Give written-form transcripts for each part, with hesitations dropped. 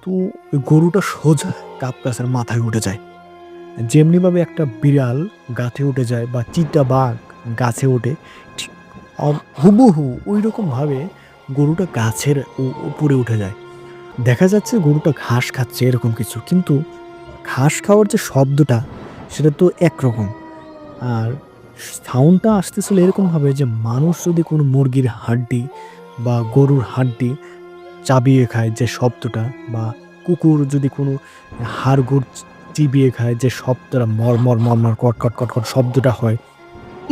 তো ওই গরুটা সোজা কাপ গাছের মাথায় উঠে যায়। যেমনিভাবে একটা বিড়াল গাছে উঠে যায় বা চিতাবাঘ গাছে ওঠে, ঠিক হুবহু ঐরকমভাবে গরুটা গাছের উপরে উঠে যায়। দেখা যাচ্ছে গরুটা ঘাস খাচ্ছে এরকম কিছু। কিন্তু ঘাস খাওয়ার যে শব্দটা সেটা তো একরকম। আর সাউন্ডটা আসতেছিল এরকমভাবে যে মানুষ যদি কোনো মুরগির হাড্ডি বা গরুর হাড্ডি চাবিয়ে খায় যে শব্দটা, বা কুকুর যদি কোনো হাড়গোড় চিবিয়ে খায় যে শব্দটা মরমর, মরমর, কটকট, কটকট শব্দটা হয়,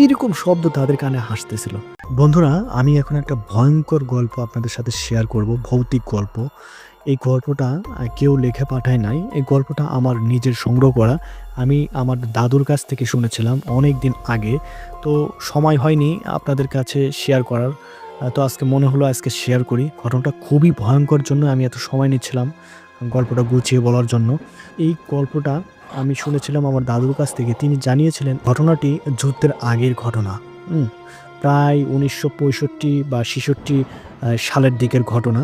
এরকম শব্দ তাদের কানে আসতেছিল। বন্ধুরা, আমি এখন একটা ভয়ংকর গল্প আপনাদের সাথে শেয়ার করব, ভৌতিক গল্প। এই গল্পটা কেউ লিখে পাঠায় নাই। এই গল্পটা আমার নিজের সংগ্রহ করা। আমি আমার দাদুর কাছ থেকে শুনেছিলাম অনেকদিন আগে। তো সময় হয়নি আপনাদের কাছে শেয়ার করার। তো আজকে মনে হলো আজকে শেয়ার করি। ঘটনাটা খুবই ভয়ংকর জন্য আমি এত সময় নিচ্ছিলাম গল্পটা গুছিয়ে বলার জন্য। এই গল্পটা আমি শুনেছিলাম আমার দাদুর কাছ থেকে। তিনি জানিয়েছিলেন ঘটনাটি যুদ্ধের আগের ঘটনা। হুম? প্রায় ১৯৬৫ বা ৬৬ সালের দিকের ঘটনা।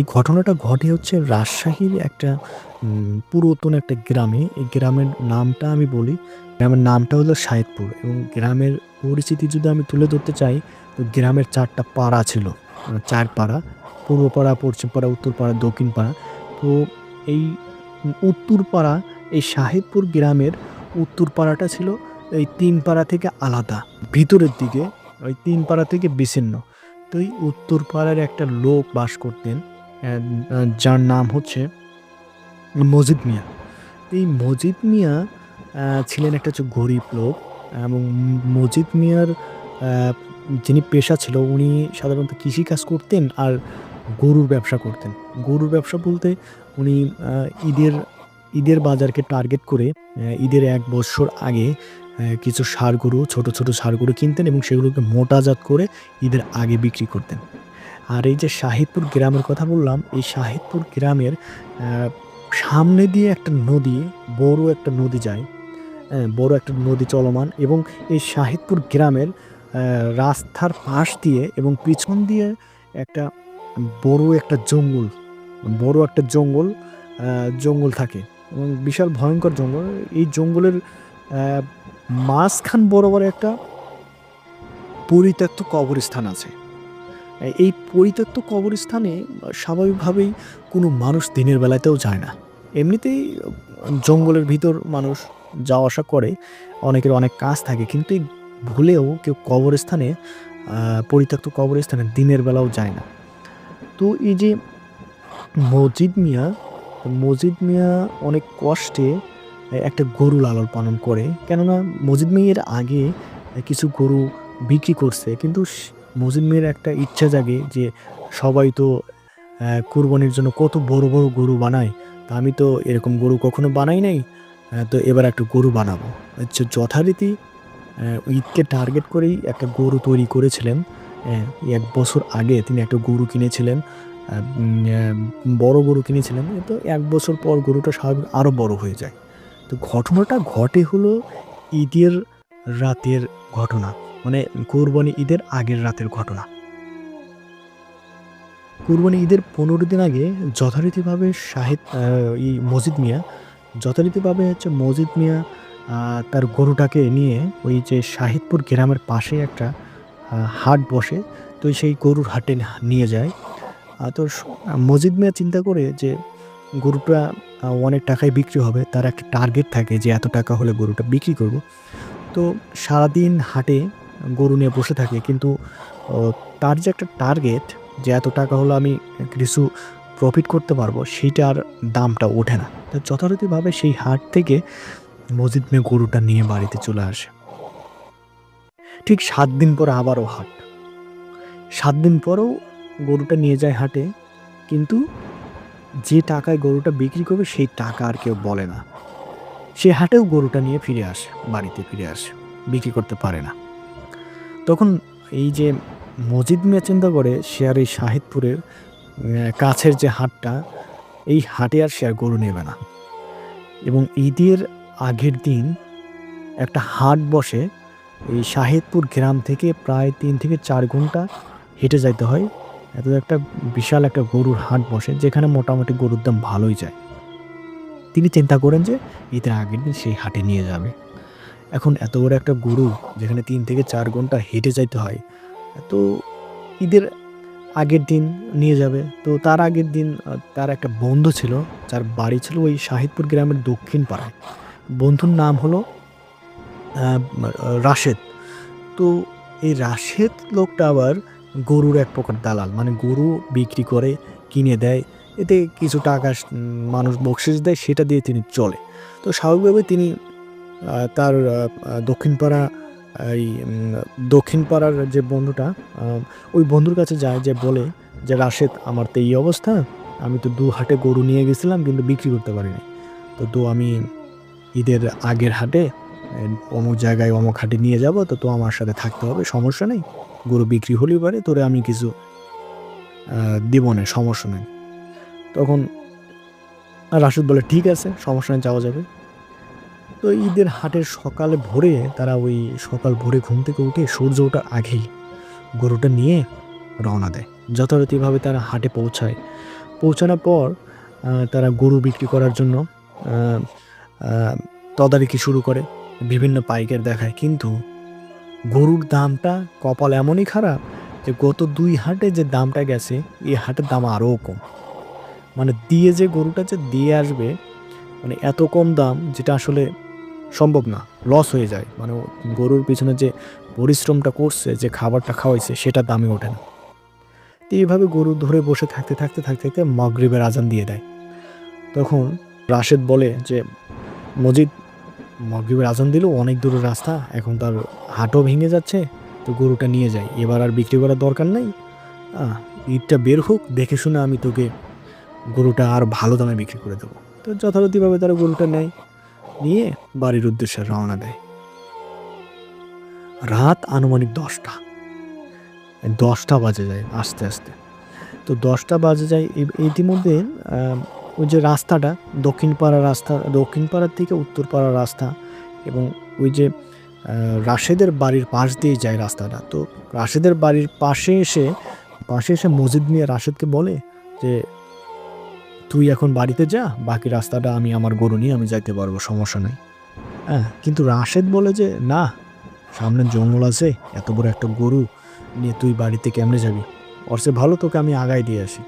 এই ঘটনাটা ঘটে হচ্ছে রাজশাহীর একটা পুরাতন একটা গ্রামে। এই গ্রামের নামটা আমি বলি। গ্রামের নামটা হলো সাহেবপুর, এবং গ্রামের পরিচিতি যদি আমি তুলে ধরতে চাই, তো গ্রামের ৪ টা পাড়া ছিল। ৪ পাড়া। পূর্ব পাড়া, পশ্চিম পাড়া, উত্তর পাড়া, দক্ষিণ পাড়া। তো এই উত্তর পাড়া, এই সাহেবপুর গ্রামের উত্তর পাড়াটা ছিল এই ৩ পাড়া থেকে আলাদা। ভিতরের দিকে ওই ৩ পাড়া থেকে বিচ্ছিন্ন। তো এই উত্তর পাড়ার একটা লোক বাস করতেন, যার নাম হচ্ছে মজিদ মিয়া। এই মজিদ মিয়া ছিলেন একটা হচ্ছে গরিব লোক, এবং মজিদ মিয়ার আ যিনি পেশা ছিল, উনি সাধারণত কৃষিকাজ করতেন আর গরুর ব্যবসা করতেন। গরুর ব্যবসা বলতে উনি আ ঈদের ঈদের বাজারকে টার্গেট করে ঈদের ১ বৎসর আগে কিছু ষাঁড় গরু, ছোট, ছোট ষাঁড় গরু কিনতেন এবং সেগুলোকে মোটাজাত করে ঈদের আগে বিক্রি করতেন। আর এই যে শাহিদপুর গ্রামের কথা বললাম, এই শাহিদপুর গ্রামের আ সামনে দিয়ে একটা নদী, বড় একটা নদী যায়। হ্যাঁ? বড় একটা নদী চলমান, এবং এই শাহিদপুর গ্রামের রাস্তার পাশ দিয়ে এবং পিছন দিয়ে একটা বড় একটা জঙ্গল, বড় একটা জঙ্গল, আ জঙ্গল থাকে, এবং বিশাল ভয়ংকর জঙ্গল। এই জঙ্গলের আ মাঝখান বরাবর একটা পরিত্যক্ত কবরস্থান আছে। এই পরিত্যক্ত কবরস্থানে স্বাভাবিকভাবেই কোনো মানুষ দিনের বেলাতেও যায় না। এমনিতেই জঙ্গলের ভিতর মানুষ যাওয়া আসা করে, অনেকের অনেক কাজ থাকে। কিন্তু এই ভুলেও কেউ কবরস্থানে, পরিত্যক্ত কবরস্থানে দিনের বেলাও যায় না। তো এই যে মজিদ মিয়া, মজিদ মিয়া অনেক কষ্টে একটা গরু লালন পালন করে। কেননা মজিদ মিয়া এর আগে কিছু গরু বিক্রি করছে। কিন্তু মজিদ মিয়ার একটা ইচ্ছা জাগে যে সবাই তো কুরবানির জন্য কত বড়, বড় গরু বানায়। তা আমি তো এরকম গরু কখনো বানাই নাই। তো এবার একটা গরু বানাবো। যথারীতি ঈদকে টার্গেট করেই একটা গরু তৈরি করেছিলেন। ১ বছর আগে তিনি একটা গরু কিনেছিলেন। আ উম অ্যা বড় গরু কিনেছিলেন। তো ১ বছর পর গরুটা স্বাভাবিক আরো বড় হয়ে যায়। তো ঘটনাটা ঘটে হলো ঈদের রাতের ঘটনা। মানে কোরবানি ঈদের আগের রাতের ঘটনা। কোরবানি ঈদের ১৫ দিন আগে যথারীতিভাবে মজিদ মিয়া যথারীতিভাবে হচ্ছে মজিদ মিয়া আ তার গরুটাকে নিয়ে ওই যে শাহিদপুর গ্রামের পাশে একটা হাট বসে। তো সেই গরুর হাটে নিয়ে যায়। তো মজিদ মিয়া চিন্তা করে যে গরুটা অনেক টাকায় বিক্রি হবে। তার একটা টার্গেট থাকে যে এত টাকা হলে গরুটা বিক্রি করব। তো সারাদিন হাটে গরু নিয়ে বসে থাকে। কিন্তু ও তার যে একটা টার্গেট যে এত টাকা হলে আমি কিছু প্রফিট করতে পারবো, সেইটার দামটা ওঠে না। তো যথারীতিভাবে সেই হাট থেকে মজিদ মিয়া গরুটা নিয়ে বাড়িতে চলে আসে। ঠিক ৭ দিন পরে আবারও হাট। ৭ দিন পরেও গরুটা নিয়ে যায় হাটে। কিন্তু যে টাকায় গরুটা বিক্রি করবে সেই টাকা আর কেউ বলে না। সে হাটেও গরুটা নিয়ে ফিরে আসে, বাড়িতে ফিরে আসে। বিক্রি করতে পারে না। তখন এই যে মজিদ মিয়া চিন্তা করে সে আর এই শাহিদপুরের কাছের যে হাটটা, এই হাটে আর সে আর গরু নেবে না। এবং ঈদের আগের দিন একটা হাট বসে। এই শাহেদপুর গ্রাম থেকে প্রায় ৩ থেকে ৪ ঘন্টা হেঁটে যাইতে হয়। এত একটা বিশাল একটা গরুর হাট বসে যেখানে মোটামুটি গরুর দাম ভালোই যায়। তিনি চিন্তা করেন যে ঈদের আগের দিন সেই হাটে নিয়ে যাবে। এখন এত বড় একটা গরু যেখানে ৩ থেকে ৪ ঘন্টা হেঁটে যাইতে হয়। তো ঈদের আগের দিন নিয়ে যাবে। তো তার আগের দিন তার একটা বন্ধু ছিল, যার বাড়ি ছিল ওই শাহিদপুর গ্রামের দক্ষিণ পাড়ায়। বন্ধুর নাম হলো আ রাশেদ। তো এই রাশেদ লোকটা আবার গরুর এক প্রকার দালাল। মানে গরু বিক্রি করে, কিনে দেয়। এতে কিছু টাকা মানুষ বকশিশ দেয়, সেটা দিয়ে তিনি চলে। তো স্বাভাবিকভাবে তিনি তার দক্ষিণ পাড়া এই দক্ষিণ পাড়ার যে বন্ধুটা আ ওই বন্ধুর কাছে যায়, যেয়ে বলে যে, "রাশেদ, আমার তো এই অবস্থা। আমি তো ২ হাটে গরু নিয়ে গেছিলাম কিন্তু বিক্রি করতে পারি নাই। তো আমি ঈদের আগের হাটে অমুক জায়গায় অমুক হাটে নিয়ে যাবো। তো আমার সাথে থাকতে হবে। সমস্যা নেই। গরু বিক্রি হলেই পারে। তোরে আমি কিছু আ দিবনে, সমস্যা নাই।" তখন রাশেদ বলে, "ঠিক আছে, সমস্যা নাই, যাওয়া যাবে।" তো ঈদের হাটের সকালে ভোরে তারা ওই সকাল ভোরে ঘুম থেকে উঠে সূর্য ওঠার আগেই গরুটা নিয়ে রওনা দেয়। যথারীতিভাবে তারা হাটে পৌঁছায়। পৌঁছানোর পর তারা গরু বিক্রি করার জন্য আ আ তদারকি শুরু করে। বিভিন্ন পাইকার দেখায়। কিন্তু গরুর দামটা কপাল এমনই খারাপ যে গত ২ হাটে যে দামটা গেছে, এই হাটের দাম আরও কম। মানে দিয়ে যে গরুটা যে দিয়ে আসবে, মানে এত কম দাম যেটা আসলে সম্ভব না। লস হয়ে যায়। মানে গরুর পিছনে যে পরিশ্রমটা করছে, যে খাবারটা খাওয়াইছে সেটার দামই ওঠে না। তো এইভাবে গরু ধরে বসে থাকতে মাগরিবের আজান দিয়ে দেয়। তখন রাশেদ বলে যে, "মজিদ, মাগরিবের আজান দিল, অনেক দূরের রাস্তা। এখন তার হাটও ভেঙে যাচ্ছে। তো গরুটা নিয়ে যাই। এবার আর বিক্রি করার দরকার নাই। আ ঈদটা বের হোক, দেখে শুনে আমি তোকে গরুটা আরো ভালো দামে বিক্রি করে দেবো।" তো যথারীতিভাবে তারা গরুটা নেয়। নিয়ে বাড়ির উদ্দেশ্যে রওনা দেয়। রাত আনুমানিক ১০টা। ১০টা বাজে যায় আস্তে। তো ১০টা বাজে যায়, ইতিমধ্যে আ ওই যে রাস্তাটা দক্ষিণ পাড়ার থেকে উত্তর পাড়ার রাস্তা, এবং ওই যে রাশেদের বাড়ির পাশ দিয়েই যায় রাস্তাটা। তো রাশেদের বাড়ির পাশে এসে মজিদ মিয়া রাশেদকে বলে যে, "তুই এখন বাড়িতে যা, বাকি রাস্তাটা আমি আমার গরু নিয়ে আমি যাইতে পারবো, সমস্যা নাই।" হ্যাঁ? কিন্তু রাশেদ বলে যে, "না, সামনে জঙ্গল আছে, এত বড় একটা গরু নিয়ে তুই বাড়িতে কেমনে যাবি? ওর চেয়ে ভালো তোকে আমি আগায় দিয়ে আসি।"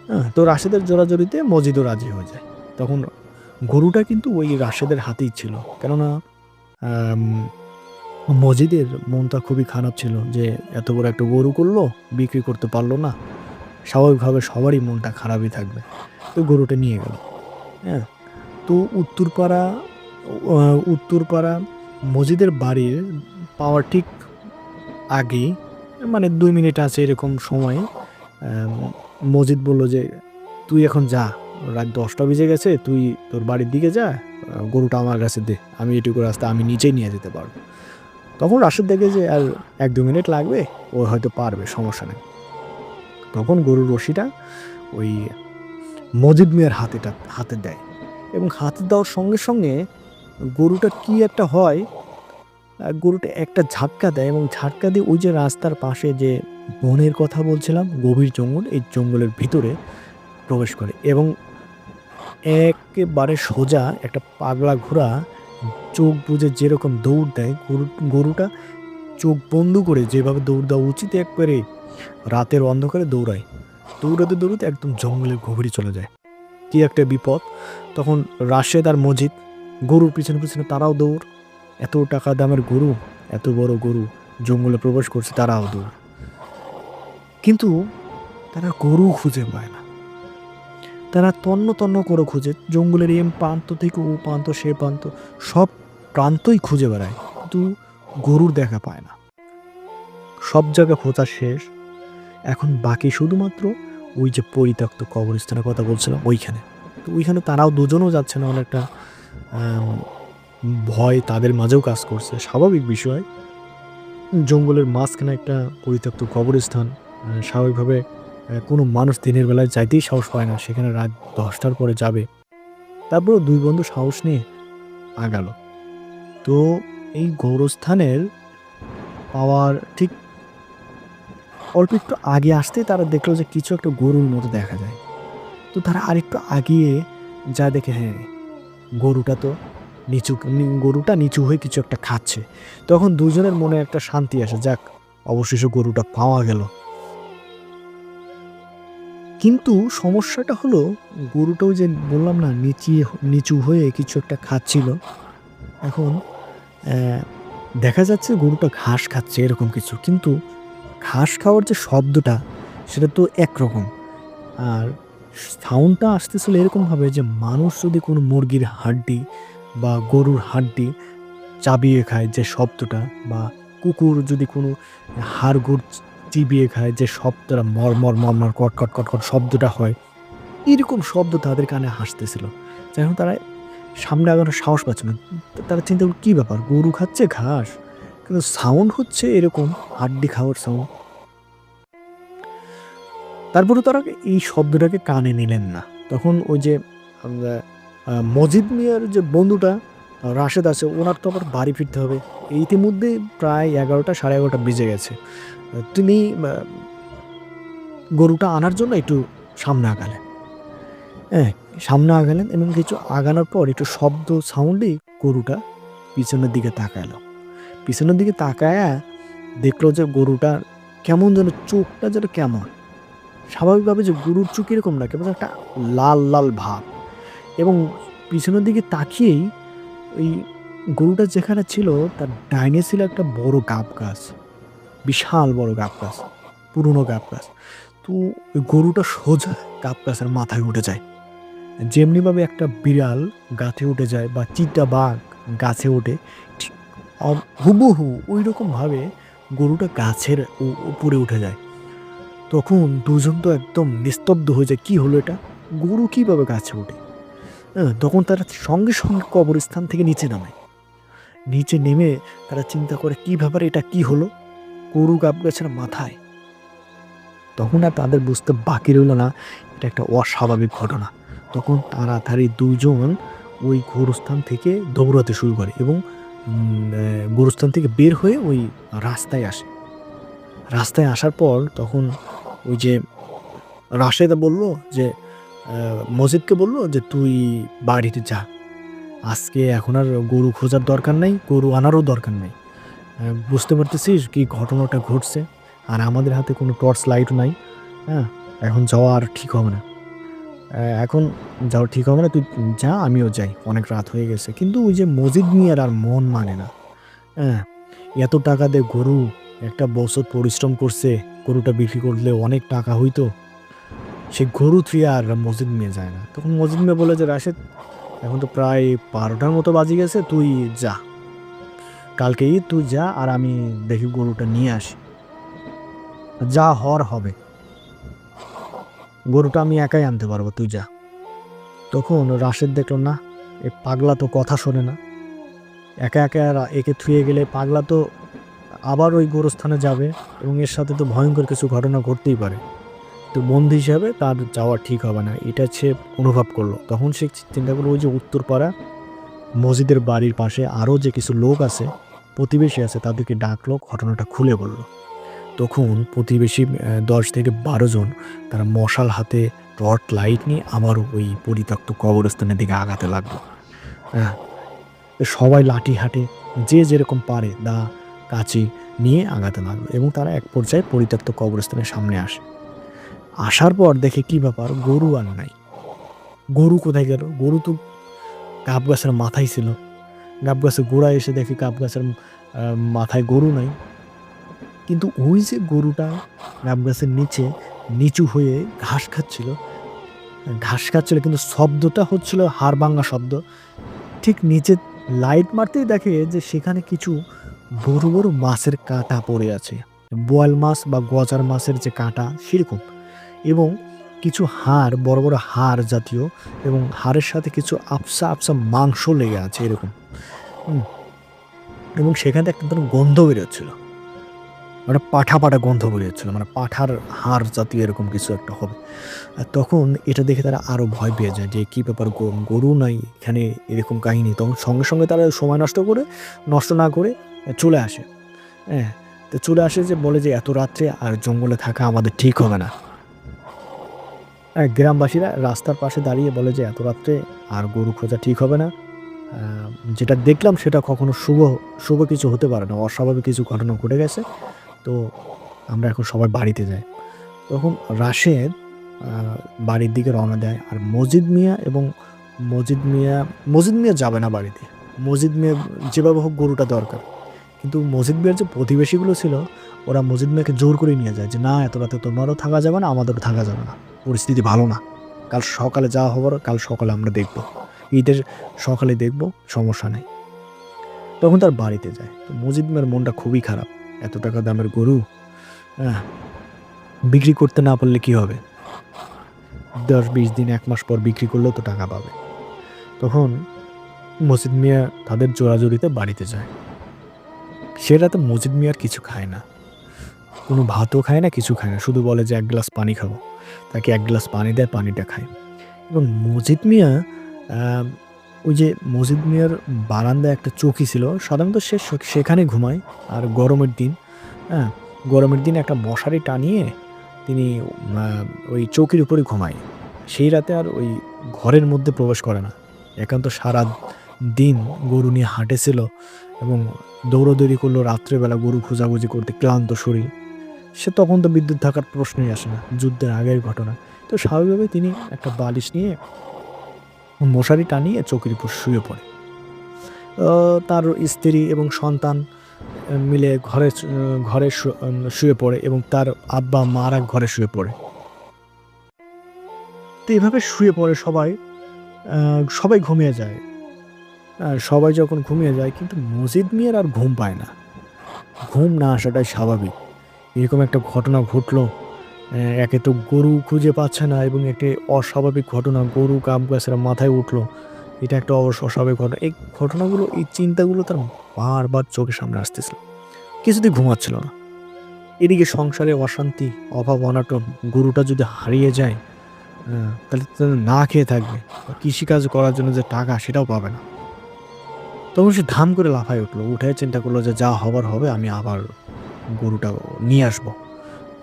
হ্যাঁ? তো রাশেদের জোরাজুরিতে মজিদও রাজি হয়ে যায়। তখন গরুটা কিন্তু ওই রাশেদের হাতেই ছিল। কেননা আম মজিদের মনটা খুবই খারাপ ছিল যে এত বড় একটা গরু করলো, বিক্রি করতে পারল না। স্বাভাবিকভাবে সবারই মনটা খারাপই থাকবে। তো গরুটা নিয়ে গেল। হ্যাঁ? তো আ উত্তরপাড়া মজিদের বাড়ির পাওয়ার ঠিক আগেই, মানে ২ মিনিট আছে এরকম সময়ে, আম মজিদ বলল যে, "তুই এখন যা। রাত ১০টা বেজে গেছে। তুই তোর বাড়ির দিকে যা। গরুটা আমার কাছে দে। আমি এটুকু রাস্তা আমি নিজেই নিয়ে যেতে পারব।" তখন রাশেদ দেখে যে আর ১-২ মিনিট লাগবে। ও হয়তো পারবে, সমস্যা নেই। তখন গরুর রশিটা ওই মজিদ মিয়ার হাতে দেয়, এবং হাতে দেওয়ার সঙ্গে গরুটার কি একটা হয়, গরুটা একটা ঝাটকা দেয়, এবং ঝাটকা দিয়ে ওই যে রাস্তার পাশে যে বনের কথা বলছিলাম, গভীর জঙ্গল, এই জঙ্গলের ভিতরে প্রবেশ করে, এবং একেবারে সোজা একটা পাগলা ঘোড়া চোখ বুজে যেরকম দৌড় দেয়, গরুটা চোখ বন্ধ করে যেভাবে দৌড় দেওয়া উচিত একবারে রাতের অন্ধকারে দৌড়ায়। দৌড়াতে একদম জঙ্গলের গভীরে চলে যায়। কি একটা বিপদ! তখন রাশেদ আর মজিদ গরুর পিছনে তারাও দৌড়। এত টাকা দামের গরু, এত বড় গরু জঙ্গলে প্রবেশ করছে, তারাও দৌড়। কিন্তু তারা গরু খুঁজে পায় না। তারা তন্ন করে খোঁজে। জঙ্গলের প্রান্ত থেকে ও প্রান্ত, সে প্রান্ত, সব প্রান্তই খুঁজে বেড়ায়। কিন্তু গরুর দেখা পায় না। সব জায়গা খোঁজা শেষ। এখন বাকি শুধুমাত্র ওই যে পরিত্যক্ত কবরস্থানের কথা বলছিলাম, ওইখানে। তো ওইখানে তারাও দুজনেও যাচ্ছে না, অনেকটা আম ভয় তাদের মাঝেও কাজ করছে। স্বাভাবিক বিষয়। জঙ্গলের মাঝখানে একটা পরিত্যক্ত কবরস্থান। স্বাভাবিকভাবে কোনো মানুষ দিনের বেলায় যাইতেই সাহস পায় না। সেখানে রাত ১০টার পরে যাবে। তারপরেও ২ বন্ধু সাহস নিয়ে আগালো। তো এই গোরস্থানের পাওয়ার ঠিক অল্প একটু আগে আসতেই তারা দেখলো যে কিছু একটা গরুর মতো দেখা যায়। তো তারা আরেকটু আগিয়ে যা দেখে, হ্যাঁ, গরুটা তো গরুটা নিচু হয়ে কিছু একটা খাচ্ছে। তখন দুজনের মনে একটা শান্তি আসে, যাক অবশেষে গরুটা পাওয়া গেল। কিন্তু সমস্যাটা হলো, গরুটা ওই যে বললাম না নিচু হয়ে কিছু একটা খাচ্ছিল। এখন দেখা যাচ্ছে গরুটা ঘাস খাচ্ছে এরকম কিছু। কিন্তু ঘাস খাওয়ার যে শব্দটা সেটা তো একরকম। আর সাউন্ডটা আসতেছিল এরকমভাবে যে মানুষ যদি কোনো মুরগির হাড্ডি বা গরুর হাড্ডি চাবিয়ে খায় যে শব্দটা, বা কুকুর যদি কোনো হাড়গোড় চিবিয়ে খায় যে শব্দটা মরমর মরমর কটকট কটকট শব্দটা হয়, এরকম শব্দ তাদের কানে হাসতেছিল। যাই হোক, তারা সামনে আগানোর সাহস পাচ্ছে না। তারা চিন্তা করল, কী ব্যাপার, গরু খাচ্ছে ঘাস, কিন্তু সাউন্ড হচ্ছে এরকম হাড্ডি খাওয়ার সাউন্ড। তারপরে তারা এই শব্দটাকে কানে নিলেন না। তখন ওই যে আমরা মজিদ মিয়ার যে বন্ধুটা রাশেদ আছে, ওনার তো আবার বাড়ি ফিরতে হবে। ইতিমধ্যে প্রায় 11টা 11:30 বেজে গেছে। তিনি গরুটা আনার জন্য একটু সামনে আগালেন। হ্যাঁ, সামনে আগালেন এবং কিছু আগানোর পর একটু শব্দ সাউন্ডেই গরুটা পিছনের দিকে তাকালো। পিছনের দিকে তাকায়া দেখলো যে গরুটার কেমন যেন চোখটা যেন কেমন। স্বাভাবিকভাবে যে গরুর চোখ এরকম না, কেবল একটা লাল লাল ভাব। এবং পিছনের দিকে তাকিয়েই ওই গরুটা যেখানে ছিল তার ডাইনে ছিল একটা বড় গাব গাছ, বিশাল বড় গাব গাছ, পুরনো গাব গাছ। তো ওই গরুটা সোজা গাব গাছের মাথায় উঠে যায়। যেমনিভাবে একটা বিড়াল গাছে উঠে যায় বা চিতা বাঘ গাছে ওঠে, ঠিক হুবহু ওই রকমভাবে গরুটা গাছের উপরে উঠে যায়। তখন দুজন তো একদম নিস্তব্ধ হয়ে যায়, কী হলো এটা, গরু কীভাবে গাছে ওঠে? হ্যাঁ, তখন তারা সঙ্গে সঙ্গে কবরস্থান থেকে নিচে নামে। নিচে নেমে তারা চিন্তা করে, কী ব্যাপার, এটা কি হলো, গরু গাব গাছের মাথায়। তখন আর তাদের বুঝতে বাকি রইল না এটা একটা অস্বাভাবিক ঘটনা। তখন তাড়াতাড়ি দুজন ওই গোরস্থান থেকে দৌড়াতে শুরু করে এবং গোরস্থান থেকে বের হয়ে ওই রাস্তায় আসে। রাস্তায় আসার পর তখন ওই যে রাশেদা বলল যে, মজিদকে বলল যে, তুই বাড়িতে যা, আজকে এখন আর গরু খোঁজার দরকার নাই, গরু আনারও দরকার নাই। বুঝতে পারতেছিস কি ঘটনাটা ঘটছে, আর আমাদের হাতে কোনো টর্চ লাইটও নাই। হ্যাঁ, এখন যাওয়া আর ঠিক হবে না। এখন যাওয়া ঠিক হবে না, তুই যা, আমিও যাই, অনেক রাত হয়ে গেছে। কিন্তু ওই যে মজিদ মিয়ার আর মন মানে না। হ্যাঁ, এত টাকা দিয়ে গরু, একটা বছর পরিশ্রম করছে, গরুটা বিক্রি করলে অনেক টাকা হইতো, সে গরু থুয়ে আর মজিদ মিয়া যায় না। তখন মজিদ মিয়া বলে যে, রাশেদ, এখন তো প্রায় 12টার মতো বাজে গেছে, তুই যা, কালকেই তুই যা, আর আমি দেখি গরুটা নিয়ে আসি, যা হওয়ার হবে, গরুটা আমি একাই আনতে পারবো, তুই যা। তখন রাশেদ দেখলো, না, এ পাগলা তো কথা শোনে না, একা একা একে থুয়ে গেলে পাগলা তো আবার ওই গোরস্থানে যাবে এবং এর সাথে তো ভয়ঙ্কর কিছু ঘটনা ঘটতেই পারে। তো বন্ধু হিসাবে তার যাওয়া ঠিক হবে না, এটা সে অনুভব করলো। তখন সে চিন্তা করলো, ওই যে উত্তরপাড়া মসজিদের বাড়ির পাশে আরও যে কিছু লোক আছে, প্রতিবেশী আছে, তাদেরকে ডাকলো, ঘটনাটা খুলে বলল। তখন প্রতিবেশী 10 থেকে 12 জন তারা মশাল হাতে টর্চ লাইট নিয়ে আবারও ওই পরিত্যক্ত কবরস্থানের দিকে আগাতে লাগলো। হ্যাঁ, সবাই লাঠি হাতে যে যেরকম পারে দা কাঁচি নিয়ে আগাতে লাগলো এবং তারা এক পর্যায়ে পরিত্যক্ত কবরস্থানের সামনে আসে। আসার পর দেখে, কি ব্যাপার, গরু আর নাই। গরু কোথায় গেল? গরু তো গাব গাছের মাথায় ছিল। গাব গাছের গোড়ায় এসে দেখে গাব গাছের মাথায় গরু নাই। কিন্তু ওই যে গরুটা গাব গাছের নিচে নিচু হয়ে ঘাস খাচ্ছিল, কিন্তু শব্দটা হচ্ছিল হাড় ভাঙা শব্দ। ঠিক নিচে লাইট মারতেই দেখে যে সেখানে কিছু বড় বড় মাছের কাঁটা পড়ে আছে, বোয়াল মাছ বা গজার মাছের যে কাঁটা সেরকম, এবং কিছু হাড়, বড় বড় হাড় জাতীয়, এবং হাড়ের সাথে কিছু আবসা আবসা মাংস লেগে আছে এরকম। এবং সেখান থেকে একটা ধরনের গন্ধ বেরোচ্ছিল, মানে পাঠা পাঠা গন্ধ বেরোচ্ছিল, মানে পাঠার হাড় জাতীয় এরকম কিছু একটা হবে। আর তখন এটা দেখে তারা আরও ভয় পেয়ে যায় যে, কী ব্যাপার, গরু নাই এখানে, এরকম কাহিনী। তখন সঙ্গে সঙ্গে তারা সময় নষ্ট না করে চলে আসে। হ্যাঁ, তো চলে আসে, যে বলে যে এত রাত্রে আর জঙ্গলে থাকা আমাদের ঠিক হবে না। গ্রামবাসীরা রাস্তার পাশে দাঁড়িয়ে বলে যে এত রাত্রে আর গরু খোঁজা ঠিক হবে না। যেটা দেখলাম সেটা কখনো শুভ শুভ কিছু হতে পারে না, অস্বাভাবিক কিছু ঘটনা ঘটে গেছে। তো আমরা এখন সবাই বাড়িতে যাই। তখন রাশেদ বাড়ির দিকে রওনা দেয়। আর মজিদ মিয়া মজিদ মিয়া যাবে না বাড়িতে। মজিদ মিয়া যেভাবে হোক গরুটা দরকার। কিন্তু মজিদ মিয়ার যে প্রতিবেশীগুলো ছিল, ওরা মজিদ মিয়াকে জোর করে নিয়ে যায় যে না, এত রাতে তোমারও থাকা যাবে না, আমাদেরও থাকা যাবে না, পরিস্থিতি ভালো না, কাল সকালে যাওয়া হবার, কাল সকালে আমরা দেখব, ঈদের সকালে দেখব, সমস্যা নেই। তখন তার বাড়িতে যায়। তো মজিদ মিয়ার মনটা খুবই খারাপ। এত টাকা দামের গরু, হ্যাঁ, বিক্রি করতে না পারলে কি হবে? 10-20 দিন, 1 মাস পর বিক্রি করলেও তো টাকা পাবে। তখন মজিদ মিয়া তাদের জোরাজুরিতে বাড়িতে যায়। সে রাতে মজিদ মিয়া আর কিছু খায় না, কোনো ভাতও খায় না, কিছু খায় না, শুধু বলে যে 1 গ্লাস পানি খাবো। তাকে 1 গ্লাস পানি দেয়, পানিটা খায়। এবং মজিদ মিয়া, ওই যে মজিদ মিয়ার বারান্দায় একটা চৌকি ছিল, সাধারণত সে সেখানে ঘুমায়। আর গরমের দিন, হ্যাঁ, গরমের দিন একটা মশারি টানিয়ে তিনি ওই চৌকির উপরে ঘুমায়। সেই রাতে আর ওই ঘরের মধ্যে প্রবেশ করে না। একান্ত সারা দিন গরু নিয়ে হাঁটেছিল এবং দৌড়াদৌড়ি করলো রাত্রেবেলা গরু খোঁজাখুঁজি করতে, ক্লান্ত শরীর। সে তখন তো বিদ্যুৎ থাকার প্রশ্নই আসে না, যুদ্ধের আগের ঘটনা। তো স্বাভাবিকভাবে তিনি একটা বালিশ নিয়ে মশারি টানিয়ে চৌকির উপর শুয়ে পড়ে। তার স্ত্রী এবং সন্তান মিলে ঘরে শুয়ে পড়ে এবং তার আব্বা মা আর এক ঘরে শুয়ে পড়ে। তো এইভাবে শুয়ে পড়ে সবাই, সবাই ঘুমিয়ে যায়। আর সবাই যখন ঘুমিয়ে যায়, কিন্তু মজিদ মিয়ার আর ঘুম পায় না। ঘুম না আসাটাই স্বাভাবিক। এরকম একটা ঘটনা ঘটলো, একে তো গরু খুঁজে পাচ্ছে না এবং একটি অস্বাভাবিক ঘটনা, গরু গাছের মাথায় উঠলো, এটা একটা অস্বাভাবিক ঘটনা। এই ঘটনাগুলো, এই চিন্তাগুলো তার বারবার চোখের সামনে আসতেছিল। কিছুতেই ঘুমাচ্ছিল না। এদিকে সংসারে অশান্তি, অভাব অনাটন, গরুটা যদি হারিয়ে যায়, তাহলে তো না খেয়ে থাকবে, কৃষিকাজ করার জন্য যে টাকা সেটাও পাবে না। তখন সে ধাম করে লাফায় উঠলো, উঠে চিন্তা করলো যে যা হবার হবে, আমি আবার গরুটা নিয়ে আসবো।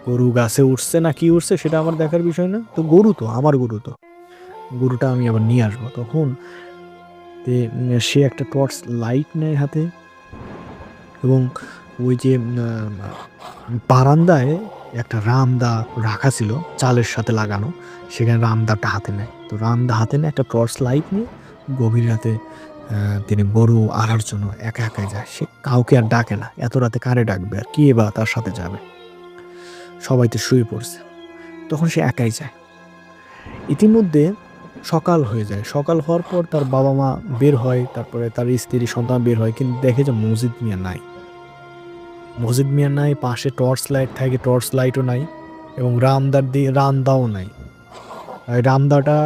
গরু গাছে উঠছে না কি উঠছে সেটা আমার দেখার বিষয় না, তো গরু তো আমার গরু, তো গরুটা আমি আবার নিয়ে আসবো। তখন সে একটা টর্চ লাইট নেয় হাতে এবং ওই যে বারান্দায় একটা রামদা রাখা ছিল চালের সাথে লাগানো, সেখানে রামদাটা হাতে নেয়। তো রামদা হাতে নেয়, একটা টর্চ লাইট নিয়ে গভীর রাতে তিনি গরু আনার জন্য একা একাই যায়। সে কাউকে আর ডাকে না, এত রাতে কারে ডাকবে আর কে বা তার সাথে যাবে, সবাই তো শুয়ে পড়ছে। তখন সে একাই যায়। ইতিমধ্যে সকাল হয়ে যায়। সকাল হওয়ার পর তার বাবা মা বের হয়, তারপরে তার স্ত্রী সন্তান বের হয়, কিন্তু দেখে যে মজিদ মিয়া নাই। মজিদ মিয়া নাই, পাশে টর্চ লাইট থাকে, টর্চ লাইটও নাই এবং রামদাও নাই। রামদাটা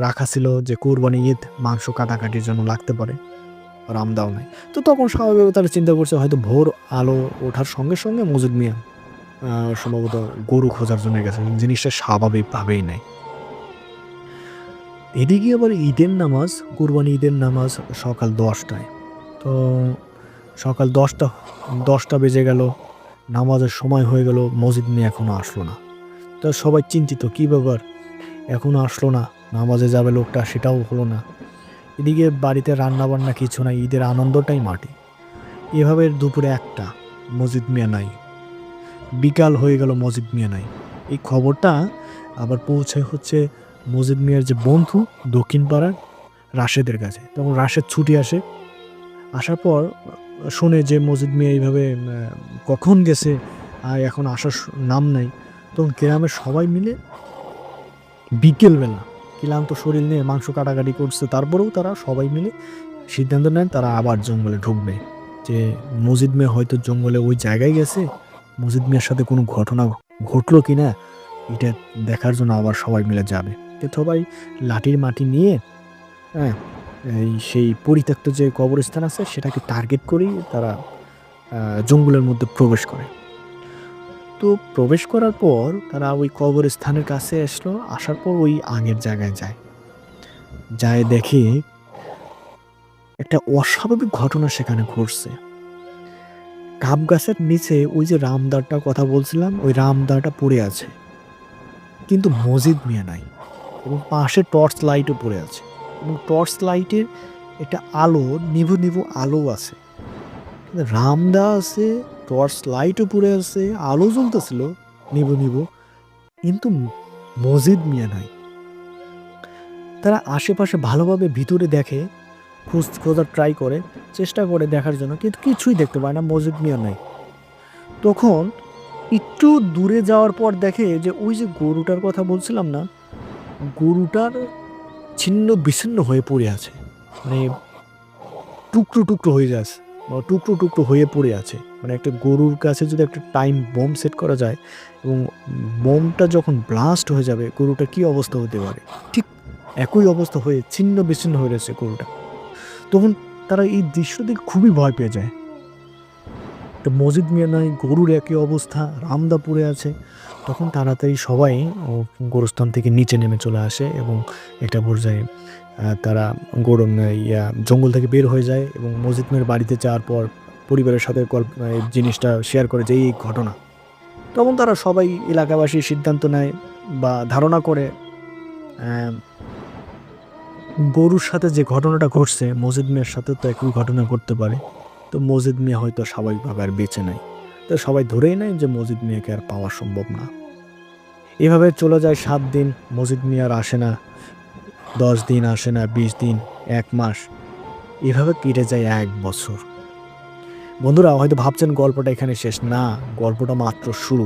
রাখা ছিল যে কোরবানি ঈদ মাংস কাটাকাটির জন্য লাগতে পারে, রামদাও নাই। তো তখন স্বাভাবিকভাবে তারা চিন্তা করছে হয়তো ভোর আলো ওঠার সঙ্গে সঙ্গে মজিদ মিয়া সম্ভবত গরু খোঁজার জন্য গেছে, জিনিসটা স্বাভাবিকভাবেই নাই। এদিকে আবার ঈদের নামাজ, কুরবানি ঈদের নামাজ সকাল 10টায়। তো সকাল 10টা বেজে গেল, নামাজের সময় হয়ে গেল, মসজিদ নিয়ে এখনও আসলো না। তো সবাই চিন্তিত, কী ব্যাপার, এখনও আসলো না, নামাজে যাবে লোকটা, সেটাও হলো না। এদিকে বাড়িতে রান্নাবান্না কিছু নাই, ঈদের আনন্দটাই মাটি। এভাবে দুপুরে 1টা, মসজিদ মিয়া নাই। বিকাল হয়ে গেল, মসজিদ মিয়া নাই। এই খবরটা আবার পৌঁছায় হচ্ছে মজিদ মিয়ার যে বন্ধু দক্ষিণ পাড়ার রাশেদের কাছে। তখন রাশেদ ছুটি আসে, আসার পর শোনে যে মজিদ মিয়া এইভাবে কখন গেছে আর এখন আসার নাম নাই। তখন গ্রামের সবাই মিলে বিকেলবেলা ক্লান্ত শরীর নিয়ে মাংস কাটাকাটি করছে, তারপরেও তারা সবাই মিলে সিদ্ধান্ত নেন তারা আবার জঙ্গলে ঢুকবে, যে মজিদ মিয়া হয়তো জঙ্গলে ওই জায়গায় গেছে, মজিদ মিয়ার সাথে কোনো ঘটনা ঘটলো কিনা এটা দেখার জন্য আবার সবাই মিলে যাবে। তো সবাই লাঠির মাটি নিয়ে, হ্যাঁ, সেই পরিত্যক্ত যে কবরস্থান আছে সেটাকে টার্গেট করেই তারা জঙ্গলের মধ্যে প্রবেশ করে। তো প্রবেশ করার পর তারা ওই কবরস্থানের কাছে আসলো, আসার পর ওই আগের জায়গায় যায় দেখে একটা অস্বাভাবিক ঘটনা সেখানে ঘটছে। কাপ গাছের নিচে ওই যে রামদাটার কথা বলছিলাম, ওই রামদাটা পড়ে আছে, কিন্তু মজিদ মিয়া নাই। এবং পাশে টর্চ লাইটও পড়ে আছে, এবং টর্চ লাইটের একটা আলো, নিভু নিভু আলো আছে, কিন্তু রামদা আছে, টর্চ লাইটও পড়ে আছে, আলো জ্বলতেছিল নিভু নিভু, কিন্তু মজিদ মিয়া নাই। তারা আশেপাশে ভালোভাবে ভিতরে দেখে, খোঁজার ট্রাই করে, চেষ্টা করে দেখার জন্য, কিন্তু কিছুই দেখতে পায় না, মজিদ মিয়া নাই। তখন একটু দূরে যাওয়ার পর দেখে যে ওই যে গরুটার কথা বলছিলাম না, গরুটার ছিন্ন বিচ্ছিন্ন হয়ে পড়ে আছে, মানে টুকরো টুকরো হয়ে যাচ্ছে, বা টুকরো টুকরো হয়ে পড়ে আছে। মানে একটা গরুর কাছে যদি একটা টাইম বোম সেট করা যায়, এবং বোমটা যখন ব্লাস্ট হয়ে যাবে গরুটা কি অবস্থা হতে পারে, ঠিক একই অবস্থা হয়ে ছিন্ন বিচ্ছিন্ন হয়ে রয়েছে গরুটা। তখন তারা এই দৃশ্য দেখে খুবই ভয় পেয়ে যায়। তো মজিদ মিয়া নাই, গরুর একই অবস্থা, রামদা পড়ে আছে। তখন তাড়াতাড়ি সবাই গোরস্থান থেকে নিচে নেমে চলে আসে, এবং একটা পর্যায়ে তারা গরু জঙ্গল থেকে বের হয়ে যায়, এবং মজিদ মিয়ার বাড়িতে যাওয়ার পর পরিবারের সাথে এই জিনিসটা শেয়ার করে যে এই ঘটনা। তখন তারা সবাই এলাকাবাসী সিদ্ধান্ত নেয় বা ধারণা করে, গরুর সাথে যে ঘটনাটা ঘটছে মজিদ মিয়ার সাথে তো একই ঘটনা ঘটতে পারে। তো মজিদ মিয়া হয়তো স্বাভাবিকভাবে আর বেঁচে নাই। তো সবাই ধরেই নেয় যে মজিদ মিয়াকে আর পাওয়া সম্ভব না। এভাবে চলে যায় 7 দিন, মজিদ মিয়া আর আসে না। 10 দিন আসে না, 20 দিন, 1 মাস, এভাবে কেটে যায় 1 বছর। বন্ধুরা হয়তো ভাবছেন গল্পটা এখানে শেষ না, গল্পটা মাত্র শুরু।